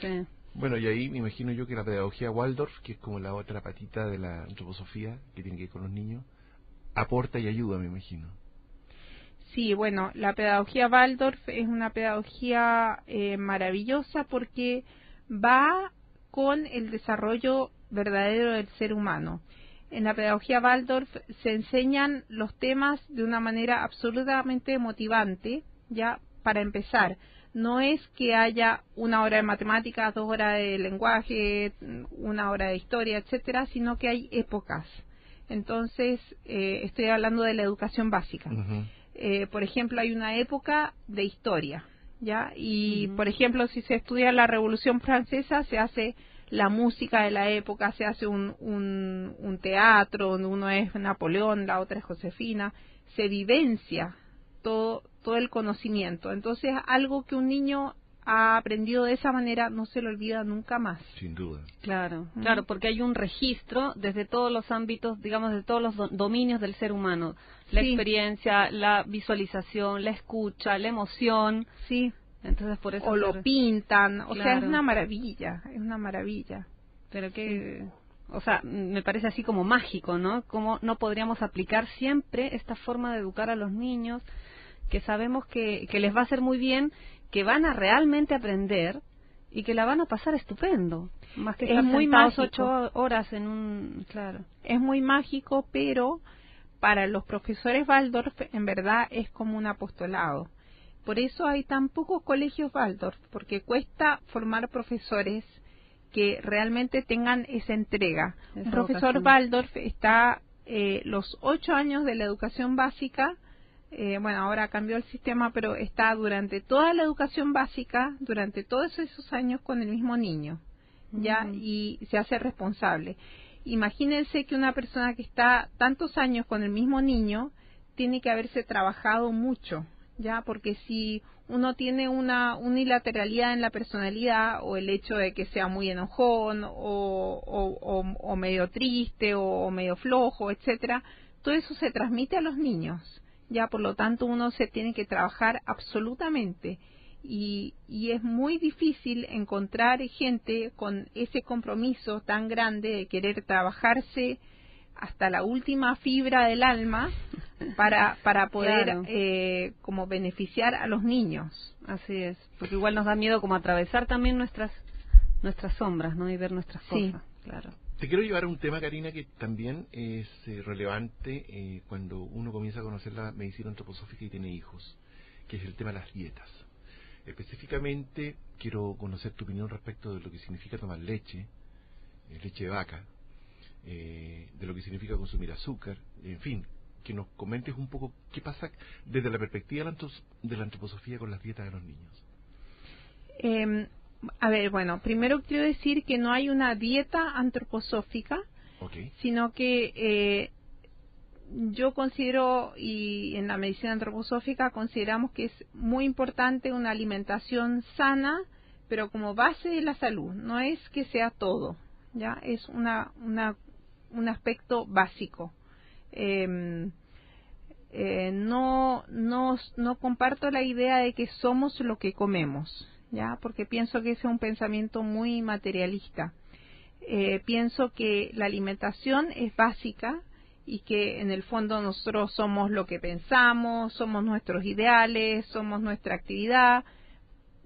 [SPEAKER 3] Sí.
[SPEAKER 2] Bueno, y ahí me imagino yo que la pedagogía Waldorf, que es como la otra patita de la antroposofía que tiene que ver con los niños, aporta y ayuda, me imagino.
[SPEAKER 4] Sí, bueno, la pedagogía Waldorf es una pedagogía maravillosa porque va con el desarrollo verdadero del ser humano. En la pedagogía Waldorf se enseñan los temas de una manera absolutamente motivante. Ya, para empezar, no es que haya una hora de matemáticas, 2 horas de lenguaje, 1 hora de historia, etcétera, sino que hay épocas. Entonces, estoy hablando de la educación básica. Por ejemplo, hay una época de historia, ¿ya? Y, por ejemplo, si se estudia la Revolución Francesa, se hace la música de la época, se hace un teatro, donde uno es Napoleón, la otra es Josefina, se vivencia todo el conocimiento. Entonces, algo que un niño ha aprendido de esa manera no se lo olvida nunca más.
[SPEAKER 2] Sin duda.
[SPEAKER 3] Claro, claro, porque hay un registro desde todos los ámbitos, digamos, de todos los dominios del ser humano. La experiencia, la visualización, la escucha, la emoción.
[SPEAKER 4] Sí.
[SPEAKER 3] Entonces, por eso...
[SPEAKER 4] O lo pintan, o sea,
[SPEAKER 3] Claro.
[SPEAKER 4] es una maravilla.
[SPEAKER 3] Pero que... O sea, me parece así como mágico, ¿no? Como no podríamos aplicar siempre esta forma de educar a los niños, que sabemos que les va a hacer muy bien, que van a realmente aprender y que la van a pasar estupendo. Más que estar
[SPEAKER 4] muy
[SPEAKER 3] sentados
[SPEAKER 4] mágico.
[SPEAKER 3] 8 horas en un... Claro.
[SPEAKER 4] Es muy mágico, pero para los profesores Waldorf, en verdad, es como un apostolado. Por eso hay tan pocos colegios Waldorf, porque cuesta formar profesores que realmente tengan esa entrega. Un profesor Waldorf está los 8 años de la educación básica, bueno, ahora cambió el sistema, pero está durante toda la educación básica, durante todos esos años con el mismo niño, ¿ya? Y se hace responsable. Imagínense que una persona que está tantos años con el mismo niño tiene que haberse trabajado mucho, ¿ya? Porque si uno tiene una unilateralidad en la personalidad, o el hecho de que sea muy enojón, o medio triste, o medio flojo, etcétera, todo eso se transmite a los niños, ¿ya? Por lo tanto, uno se tiene que trabajar absolutamente. Y es muy difícil encontrar gente con ese compromiso tan grande de querer trabajarse hasta la última fibra del alma para poder
[SPEAKER 3] Claro.
[SPEAKER 4] como beneficiar a los niños.
[SPEAKER 3] Así es, porque igual nos da miedo como atravesar también nuestras sombras, ¿no? Y ver nuestras
[SPEAKER 4] Sí.
[SPEAKER 3] cosas, claro.
[SPEAKER 2] Te quiero llevar a un tema, Karina, que también es relevante cuando uno comienza a conocer la medicina antroposófica y tiene hijos, que es el tema de las dietas. Específicamente, quiero conocer tu opinión respecto de lo que significa tomar leche, leche de vaca, de lo que significa consumir azúcar, en fin, que nos comentes un poco qué pasa desde la perspectiva de la antroposofía con las dietas de los niños.
[SPEAKER 4] A ver, bueno, primero quiero decir que no hay una dieta antroposófica,
[SPEAKER 2] Okay.
[SPEAKER 4] sino que yo considero, y en la medicina antroposófica consideramos que es muy importante una alimentación sana, pero como base de la salud, no es que sea todo, ya es un aspecto básico. No comparto la idea de que somos lo que comemos, ya, porque pienso que ese es un pensamiento muy materialista. Pienso que la alimentación es básica y que en el fondo nosotros somos lo que pensamos, somos nuestros ideales, somos nuestra actividad,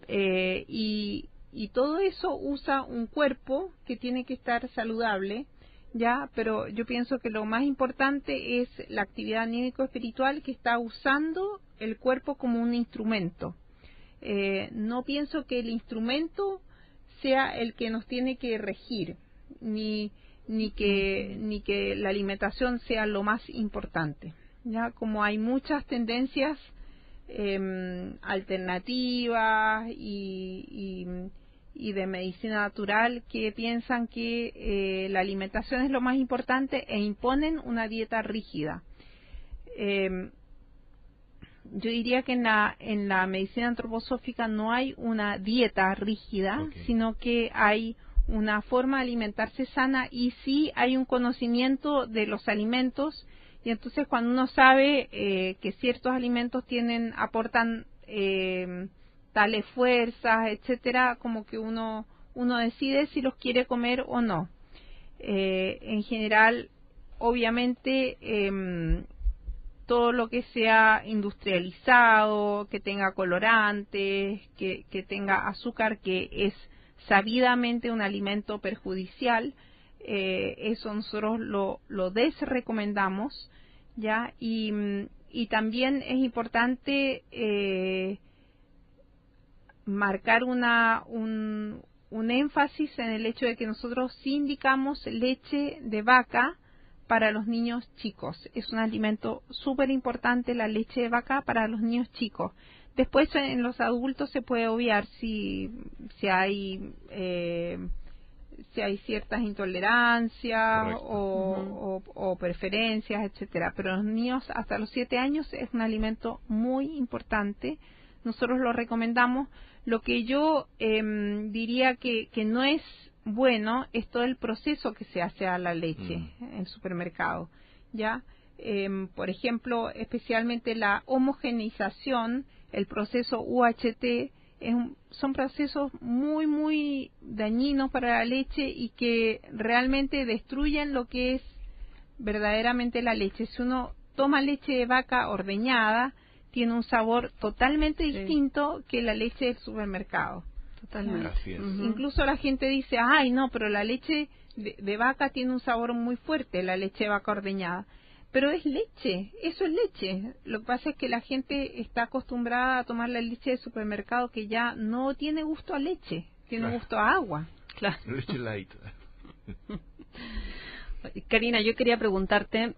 [SPEAKER 4] y todo eso usa un cuerpo que tiene que estar saludable, ya, pero yo pienso que lo más importante es la actividad anímico-espiritual, que está usando el cuerpo como un instrumento. No pienso que el instrumento sea el que nos tiene que regir, ni que la alimentación sea lo más importante, ya, como hay muchas tendencias alternativas y de medicina natural que piensan que la alimentación es lo más importante e imponen una dieta rígida. Yo diría que en la medicina antroposófica no hay una dieta rígida, sino que hay una forma de alimentarse sana, y sí hay un conocimiento de los alimentos, y entonces cuando uno sabe que ciertos alimentos aportan tales fuerzas, etcétera, como que uno decide si los quiere comer o no. En general, obviamente, todo lo que sea industrializado, que tenga colorantes, que tenga azúcar, que es sabidamente un alimento perjudicial, eso nosotros lo desrecomendamos, ¿ya? Y también es importante marcar un énfasis en el hecho de que nosotros sí indicamos leche de vaca para los niños chicos. Es un alimento súper importante la leche de vaca para los niños chicos. Después en los adultos se puede obviar si hay ciertas intolerancias o preferencias, etcétera. Pero los niños hasta los 7 años es un alimento muy importante. Nosotros lo recomendamos. Lo que yo diría que no es bueno es todo el proceso que se hace a la leche en el supermercado, ¿ya? Por ejemplo, especialmente la homogeneización, el proceso UHT, son procesos muy, muy dañinos para la leche y que realmente destruyen lo que es verdaderamente la leche. Si uno toma leche de vaca ordeñada, tiene un sabor totalmente distinto que la leche del supermercado.
[SPEAKER 3] Totalmente.
[SPEAKER 2] Así es.
[SPEAKER 4] Incluso la gente dice, ay, no, pero la leche de vaca tiene un sabor muy fuerte, la leche de vaca ordeñada. Pero es leche, eso es leche. Lo que pasa es que la gente está acostumbrada a tomar la leche del supermercado que ya no tiene gusto a leche, tiene gusto a agua.
[SPEAKER 3] Claro.
[SPEAKER 2] Leche light.
[SPEAKER 3] Karina, yo quería preguntarte,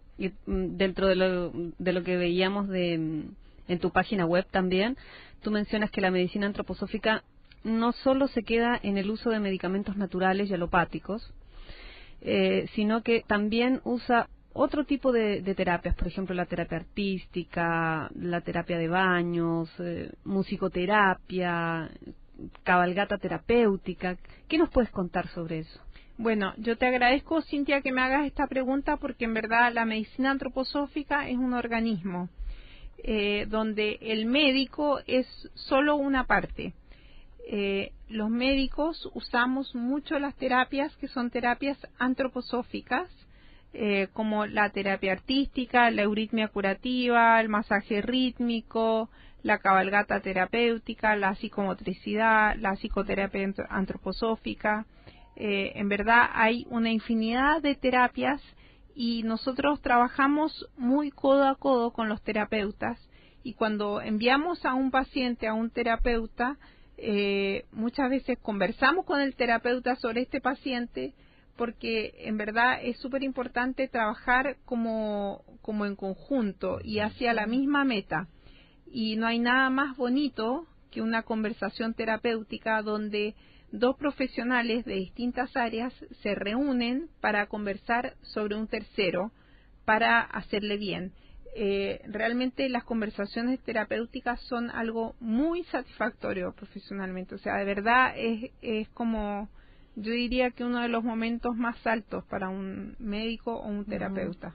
[SPEAKER 3] dentro de lo que veíamos en tu página web también, tú mencionas que la medicina antroposófica no solo se queda en el uso de medicamentos naturales y alopáticos, sino que también usa otro tipo de terapias, por ejemplo, la terapia artística, la terapia de baños, musicoterapia, cabalgata terapéutica. ¿Qué nos puedes contar sobre eso?
[SPEAKER 4] Bueno, yo te agradezco, Cintia, que me hagas esta pregunta porque en verdad la medicina antroposófica es un organismo donde el médico es solo una parte. Los médicos usamos mucho las terapias que son terapias antroposóficas, como la terapia artística, la euritmia curativa, el masaje rítmico, la cabalgata terapéutica, la psicomotricidad, la psicoterapia antroposófica. En verdad hay una infinidad de terapias y nosotros trabajamos muy codo a codo con los terapeutas, y cuando enviamos a un paciente a un terapeuta, muchas veces conversamos con el terapeuta sobre este paciente, porque en verdad es súper importante trabajar como en conjunto y hacia la misma meta. Y no hay nada más bonito que una conversación terapéutica donde dos profesionales de distintas áreas se reúnen para conversar sobre un tercero para hacerle bien. Realmente las conversaciones terapéuticas son algo muy satisfactorio profesionalmente. O sea, de verdad es como, yo diría que uno de los momentos más altos para un médico o un terapeuta.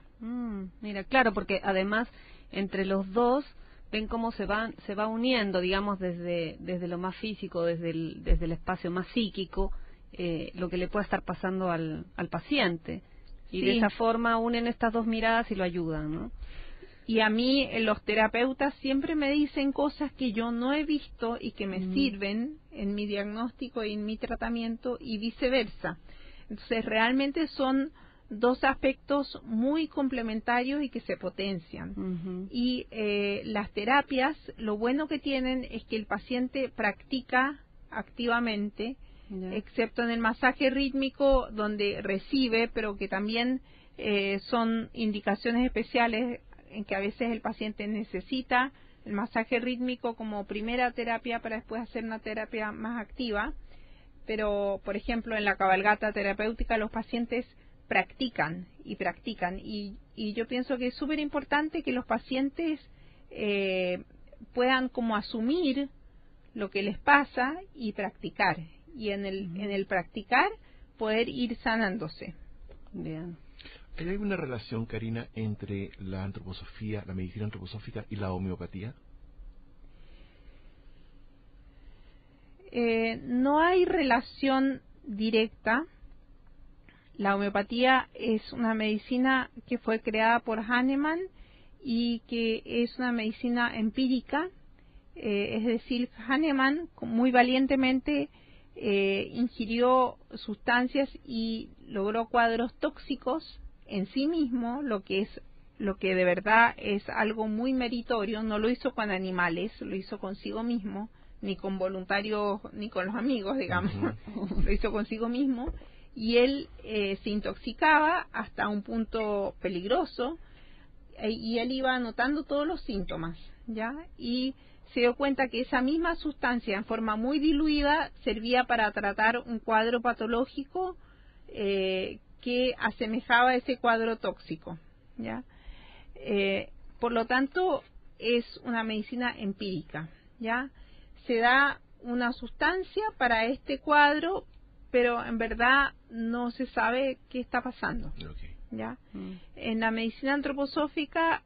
[SPEAKER 3] Mira, claro, porque además entre los dos ven cómo se va uniendo, digamos, desde lo más físico, desde el espacio más psíquico, lo que le puede estar pasando al paciente. Y de esa forma unen estas dos miradas y lo ayudan, ¿no?
[SPEAKER 4] Y a mí los terapeutas siempre me dicen cosas que yo no he visto y que me sirven en mi diagnóstico y en mi tratamiento y viceversa. Entonces realmente son dos aspectos muy complementarios y que se potencian. Y las terapias, lo bueno que tienen es que el paciente practica activamente, excepto en el masaje rítmico donde recibe, pero que también son indicaciones especiales en que a veces el paciente necesita el masaje rítmico como primera terapia para después hacer una terapia más activa. Pero, por ejemplo, en la cabalgata terapéutica los pacientes practican. Y yo pienso que es súper importante que los pacientes puedan como asumir lo que les pasa y practicar. Y en el practicar poder ir sanándose.
[SPEAKER 3] Bien.
[SPEAKER 2] ¿Hay alguna relación, Karina, entre la antroposofía, la medicina antroposófica y la homeopatía?
[SPEAKER 4] No hay relación directa. La homeopatía es una medicina que fue creada por Hahnemann y que es una medicina empírica. Es decir, Hahnemann muy valientemente ingirió sustancias y logró cuadros tóxicos en sí mismo, lo que de verdad es algo muy meritorio. No lo hizo con animales, lo hizo consigo mismo, ni con voluntarios, ni con los amigos, digamos. Lo hizo consigo mismo. y él se intoxicaba hasta un punto peligroso, y él iba anotando todos los síntomas, ¿ya? Y se dio cuenta que esa misma sustancia en forma muy diluida servía para tratar un cuadro patológico que asemejaba a ese cuadro tóxico, ¿ya? Por lo tanto, es una medicina empírica, ¿ya? Se da una sustancia para este cuadro, pero en verdad no se sabe qué está pasando,
[SPEAKER 2] Okay.
[SPEAKER 4] ¿ya? En la medicina antroposófica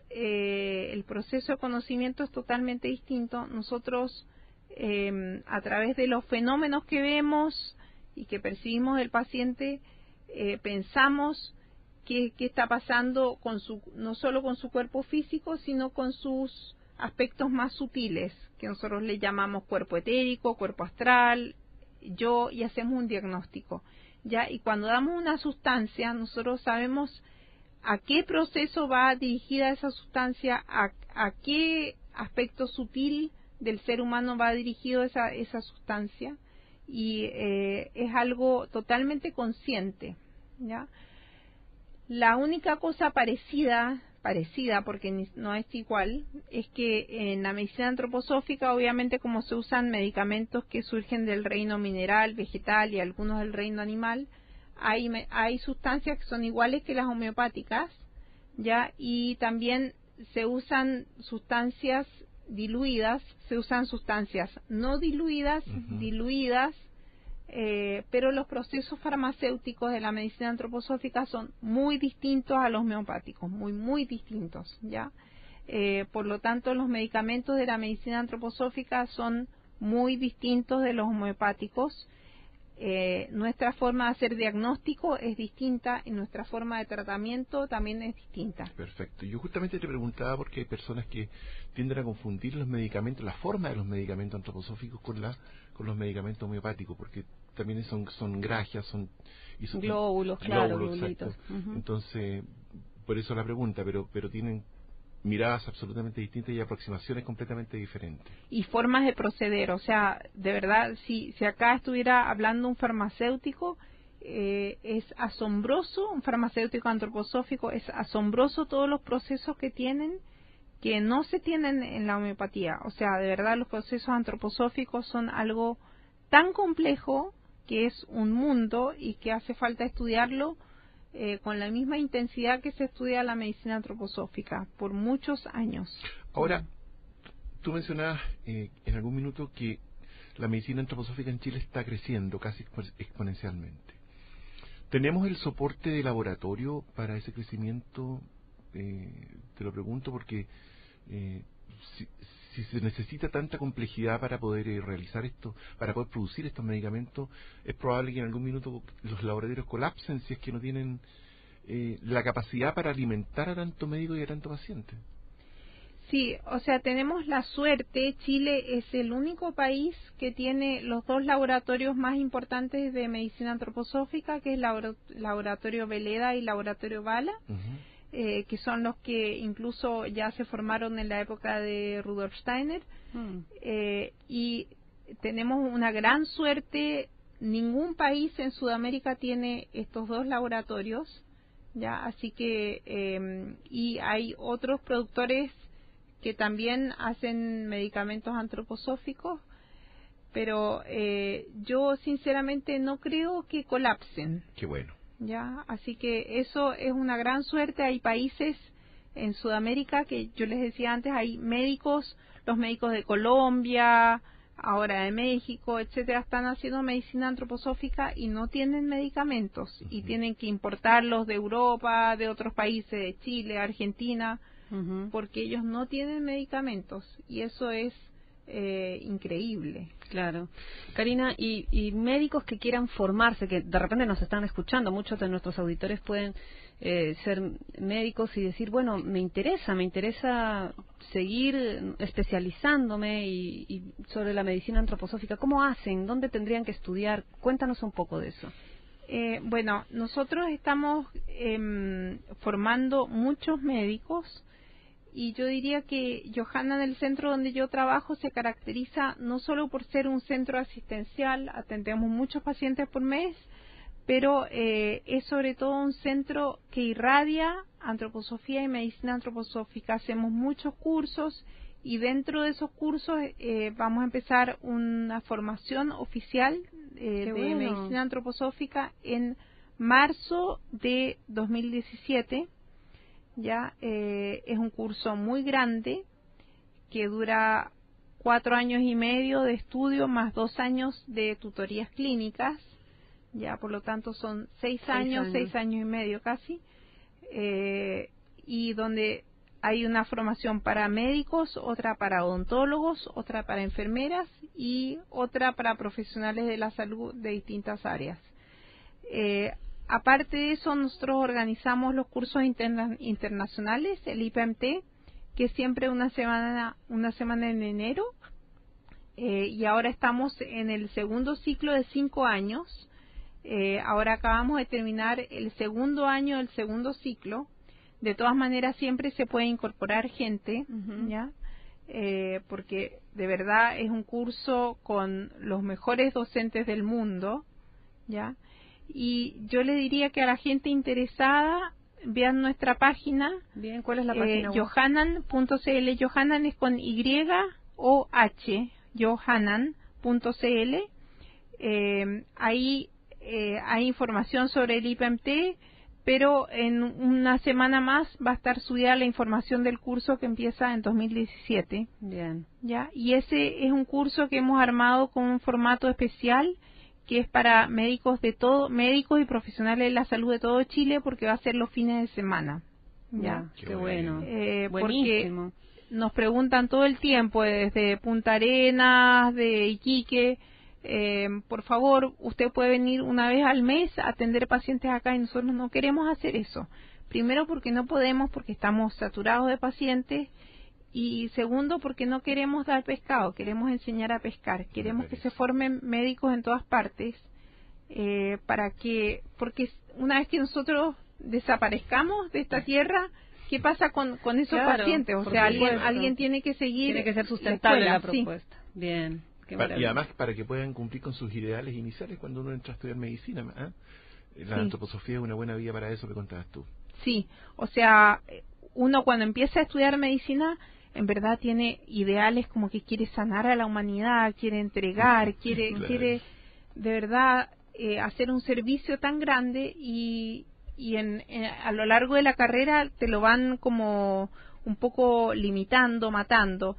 [SPEAKER 4] el proceso de conocimiento es totalmente distinto. Nosotros, a través de los fenómenos que vemos y que percibimos del paciente, pensamos qué está pasando no solo con su cuerpo físico, sino con sus aspectos más sutiles, que nosotros le llamamos cuerpo etérico, cuerpo astral, y hacemos un diagnóstico, ¿ya? Y cuando damos una sustancia, nosotros sabemos a qué proceso va dirigida esa sustancia, a qué aspecto sutil del ser humano va dirigido esa sustancia, y es algo totalmente consciente, ¿ya? La única cosa parecida, porque no es igual, es que en la medicina antroposófica, obviamente, como se usan medicamentos que surgen del reino mineral, vegetal y algunos del reino animal, hay sustancias que son iguales que las homeopáticas, ¿ya? Y también se usan sustancias diluidas, se usan sustancias no diluidas, diluidas, pero los procesos farmacéuticos de la medicina antroposófica son muy distintos a los homeopáticos, muy distintos, ¿ya? Por lo tanto, los medicamentos de la medicina antroposófica son muy distintos de los homeopáticos. Nuestra forma de hacer diagnóstico es distinta y nuestra forma de tratamiento también es distinta.
[SPEAKER 2] Perfecto. Yo justamente te preguntaba porque hay personas que tienden a confundir los medicamentos, la forma de los medicamentos antroposóficos con los medicamentos homeopáticos, porque también son grajias, son
[SPEAKER 3] glóbulos, claro,
[SPEAKER 2] exacto. Entonces, por eso la pregunta, pero tienen miradas absolutamente distintas y aproximaciones completamente diferentes.
[SPEAKER 4] Y formas de proceder, o sea, de verdad, si acá estuviera hablando un farmacéutico, es asombroso, un farmacéutico antroposófico, es asombroso todos los procesos que tienen, que no se tienen en la homeopatía. O sea, de verdad, los procesos antroposóficos son algo tan complejo que es un mundo y que hace falta estudiarlo con la misma intensidad que se estudia la medicina antroposófica por muchos años.
[SPEAKER 2] Ahora, tú mencionabas en algún minuto que la medicina antroposófica en Chile está creciendo casi exponencialmente. ¿Tenemos el soporte de laboratorio para ese crecimiento? Te lo pregunto porque si se necesita tanta complejidad para poder realizar esto, para poder producir estos medicamentos, es probable que en algún minuto los laboratorios colapsen si es que no tienen la capacidad para alimentar a tanto médico y a tanto paciente.
[SPEAKER 4] Sí, o sea, tenemos la suerte. Chile es el único país que tiene los dos laboratorios más importantes de medicina antroposófica, que es Laboratorio Veleda y Laboratorio Bala. Que son los que incluso ya se formaron en la época de Rudolf Steiner, y tenemos una gran suerte. Ningún país en Sudamérica tiene estos dos laboratorios, ya, así que y hay otros productores que también hacen medicamentos antroposóficos, pero yo sinceramente no creo que colapsen.
[SPEAKER 2] Qué bueno.
[SPEAKER 4] Ya, así que eso es una gran suerte. Hay países en Sudamérica que yo les decía antes, hay médicos, los médicos de Colombia, ahora de México, etcétera, están haciendo medicina antroposófica y no tienen medicamentos y tienen que importarlos de Europa, de otros países, de Chile, Argentina, porque ellos no tienen medicamentos, y eso es increíble.
[SPEAKER 3] Claro. Karina, y médicos que quieran formarse, que de repente nos están escuchando, muchos de nuestros auditores pueden ser médicos y decir, bueno, me interesa seguir especializándome y sobre la medicina antroposófica. ¿Cómo hacen? ¿Dónde tendrían que estudiar? Cuéntanos un poco de eso.
[SPEAKER 4] Bueno, nosotros estamos formando muchos médicos. Y yo diría que Johanna, en el centro donde yo trabajo, se caracteriza no solo por ser un centro asistencial, atendemos muchos pacientes por mes, pero es sobre todo un centro que irradia antroposofía y medicina antroposófica. Hacemos muchos cursos y dentro de esos cursos vamos a empezar una formación oficial de medicina antroposófica en marzo de 2017. Ya es un curso muy grande que dura 4 años y medio de estudio más 2 años de tutorías clínicas. Ya, por lo tanto son 6 años y medio casi, y donde hay una formación para médicos, otra para odontólogos, otra para enfermeras y otra para profesionales de la salud de distintas áreas. Aparte de eso, nosotros organizamos los cursos internacionales, el IPMT, que es siempre una semana en enero, y ahora estamos en el segundo ciclo de 5 años. Ahora acabamos de terminar el segundo año del segundo ciclo. De todas maneras, siempre se puede incorporar gente, ¿ya? Porque de verdad es un curso con los mejores docentes del mundo, ¿ya? Y yo le diría que a la gente interesada vean nuestra página.
[SPEAKER 3] Bien, ¿cuál es la página?
[SPEAKER 4] Yohanan.cl. Yohanan es con Y-O-H, yohanan.cl. Ahí hay información sobre el IPMT, pero en una semana más va a estar subida la información del curso que empieza en 2017.
[SPEAKER 3] Bien.
[SPEAKER 4] ¿Ya? Y ese es un curso que hemos armado con un formato especial que es para médicos y profesionales de la salud de todo Chile, porque va a ser los fines de semana. ¿Ya?
[SPEAKER 3] Qué bueno.
[SPEAKER 4] Buenísimo. Porque nos preguntan todo el tiempo, desde Punta Arenas, de Iquique, por favor, usted puede venir una vez al mes a atender pacientes acá, y nosotros no queremos hacer eso. Primero, porque no podemos, porque estamos saturados de pacientes, y segundo, porque no queremos dar pescado, queremos enseñar a pescar, queremos que se formen médicos en todas partes, porque una vez que nosotros desaparezcamos de esta tierra, ¿qué pasa con esos pacientes? O sea, alguien tiene que seguir.
[SPEAKER 3] Tiene que ser sustentable la propuesta. Sí. Bien.
[SPEAKER 2] Y además para que puedan cumplir con sus ideales iniciales cuando uno entra a estudiar medicina. La antroposofía es una buena vía para eso que contabas tú.
[SPEAKER 4] Sí, o sea, uno cuando empieza a estudiar medicina, en verdad tiene ideales como que quiere sanar a la humanidad, quiere entregar, quiere de verdad hacer un servicio tan grande, y a lo largo de la carrera te lo van como un poco limitando, matando.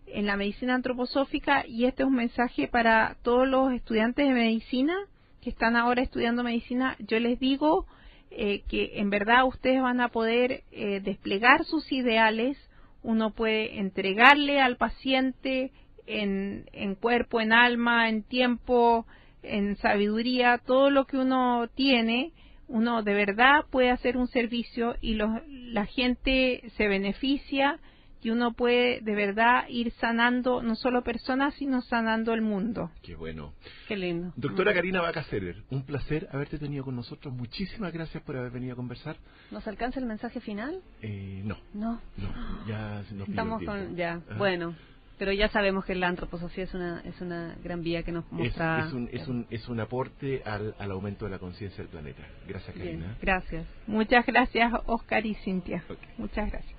[SPEAKER 4] En la medicina antroposófica, y este es un mensaje para todos los estudiantes de medicina que están ahora estudiando medicina, yo les digo que en verdad ustedes van a poder desplegar sus ideales. Uno puede entregarle al paciente en cuerpo, en alma, en tiempo, en sabiduría, todo lo que uno tiene. Uno de verdad puede hacer un servicio y la gente se beneficia, y uno puede de verdad ir sanando no solo personas, sino sanando el mundo.
[SPEAKER 2] Qué bueno.
[SPEAKER 3] Qué lindo.
[SPEAKER 2] Doctora Karina Bacaserer, un placer haberte tenido con nosotros. Muchísimas gracias por haber venido a conversar.
[SPEAKER 3] ¿Nos alcanza el mensaje final?
[SPEAKER 2] No, ya nos
[SPEAKER 3] estamos con bueno, pero ya sabemos que la antroposofía es una gran vía que nos muestra.
[SPEAKER 2] Es un aporte al aumento de la conciencia del planeta. Gracias, Karina.
[SPEAKER 3] Bien, gracias.
[SPEAKER 4] Muchas gracias, Oscar y Cintia.
[SPEAKER 2] Okay.
[SPEAKER 4] Muchas gracias.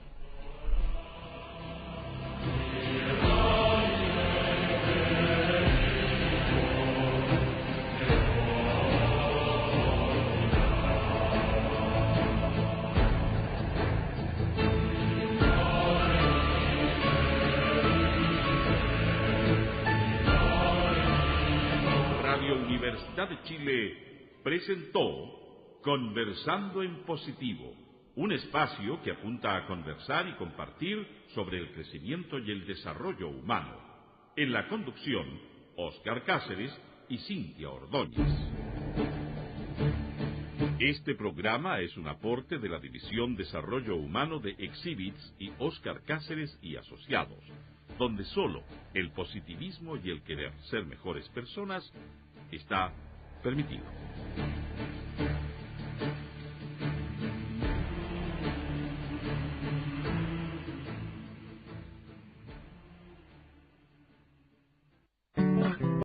[SPEAKER 1] Universidad de Chile presentó Conversando en Positivo, un espacio que apunta a conversar y compartir sobre el crecimiento y el desarrollo humano. En la conducción, Óscar Cáceres y Cintia Ordóñez. Este programa es un aporte de la División Desarrollo Humano de Exhibits y Óscar Cáceres y Asociados, donde solo el positivismo y el querer ser mejores personas está permitido.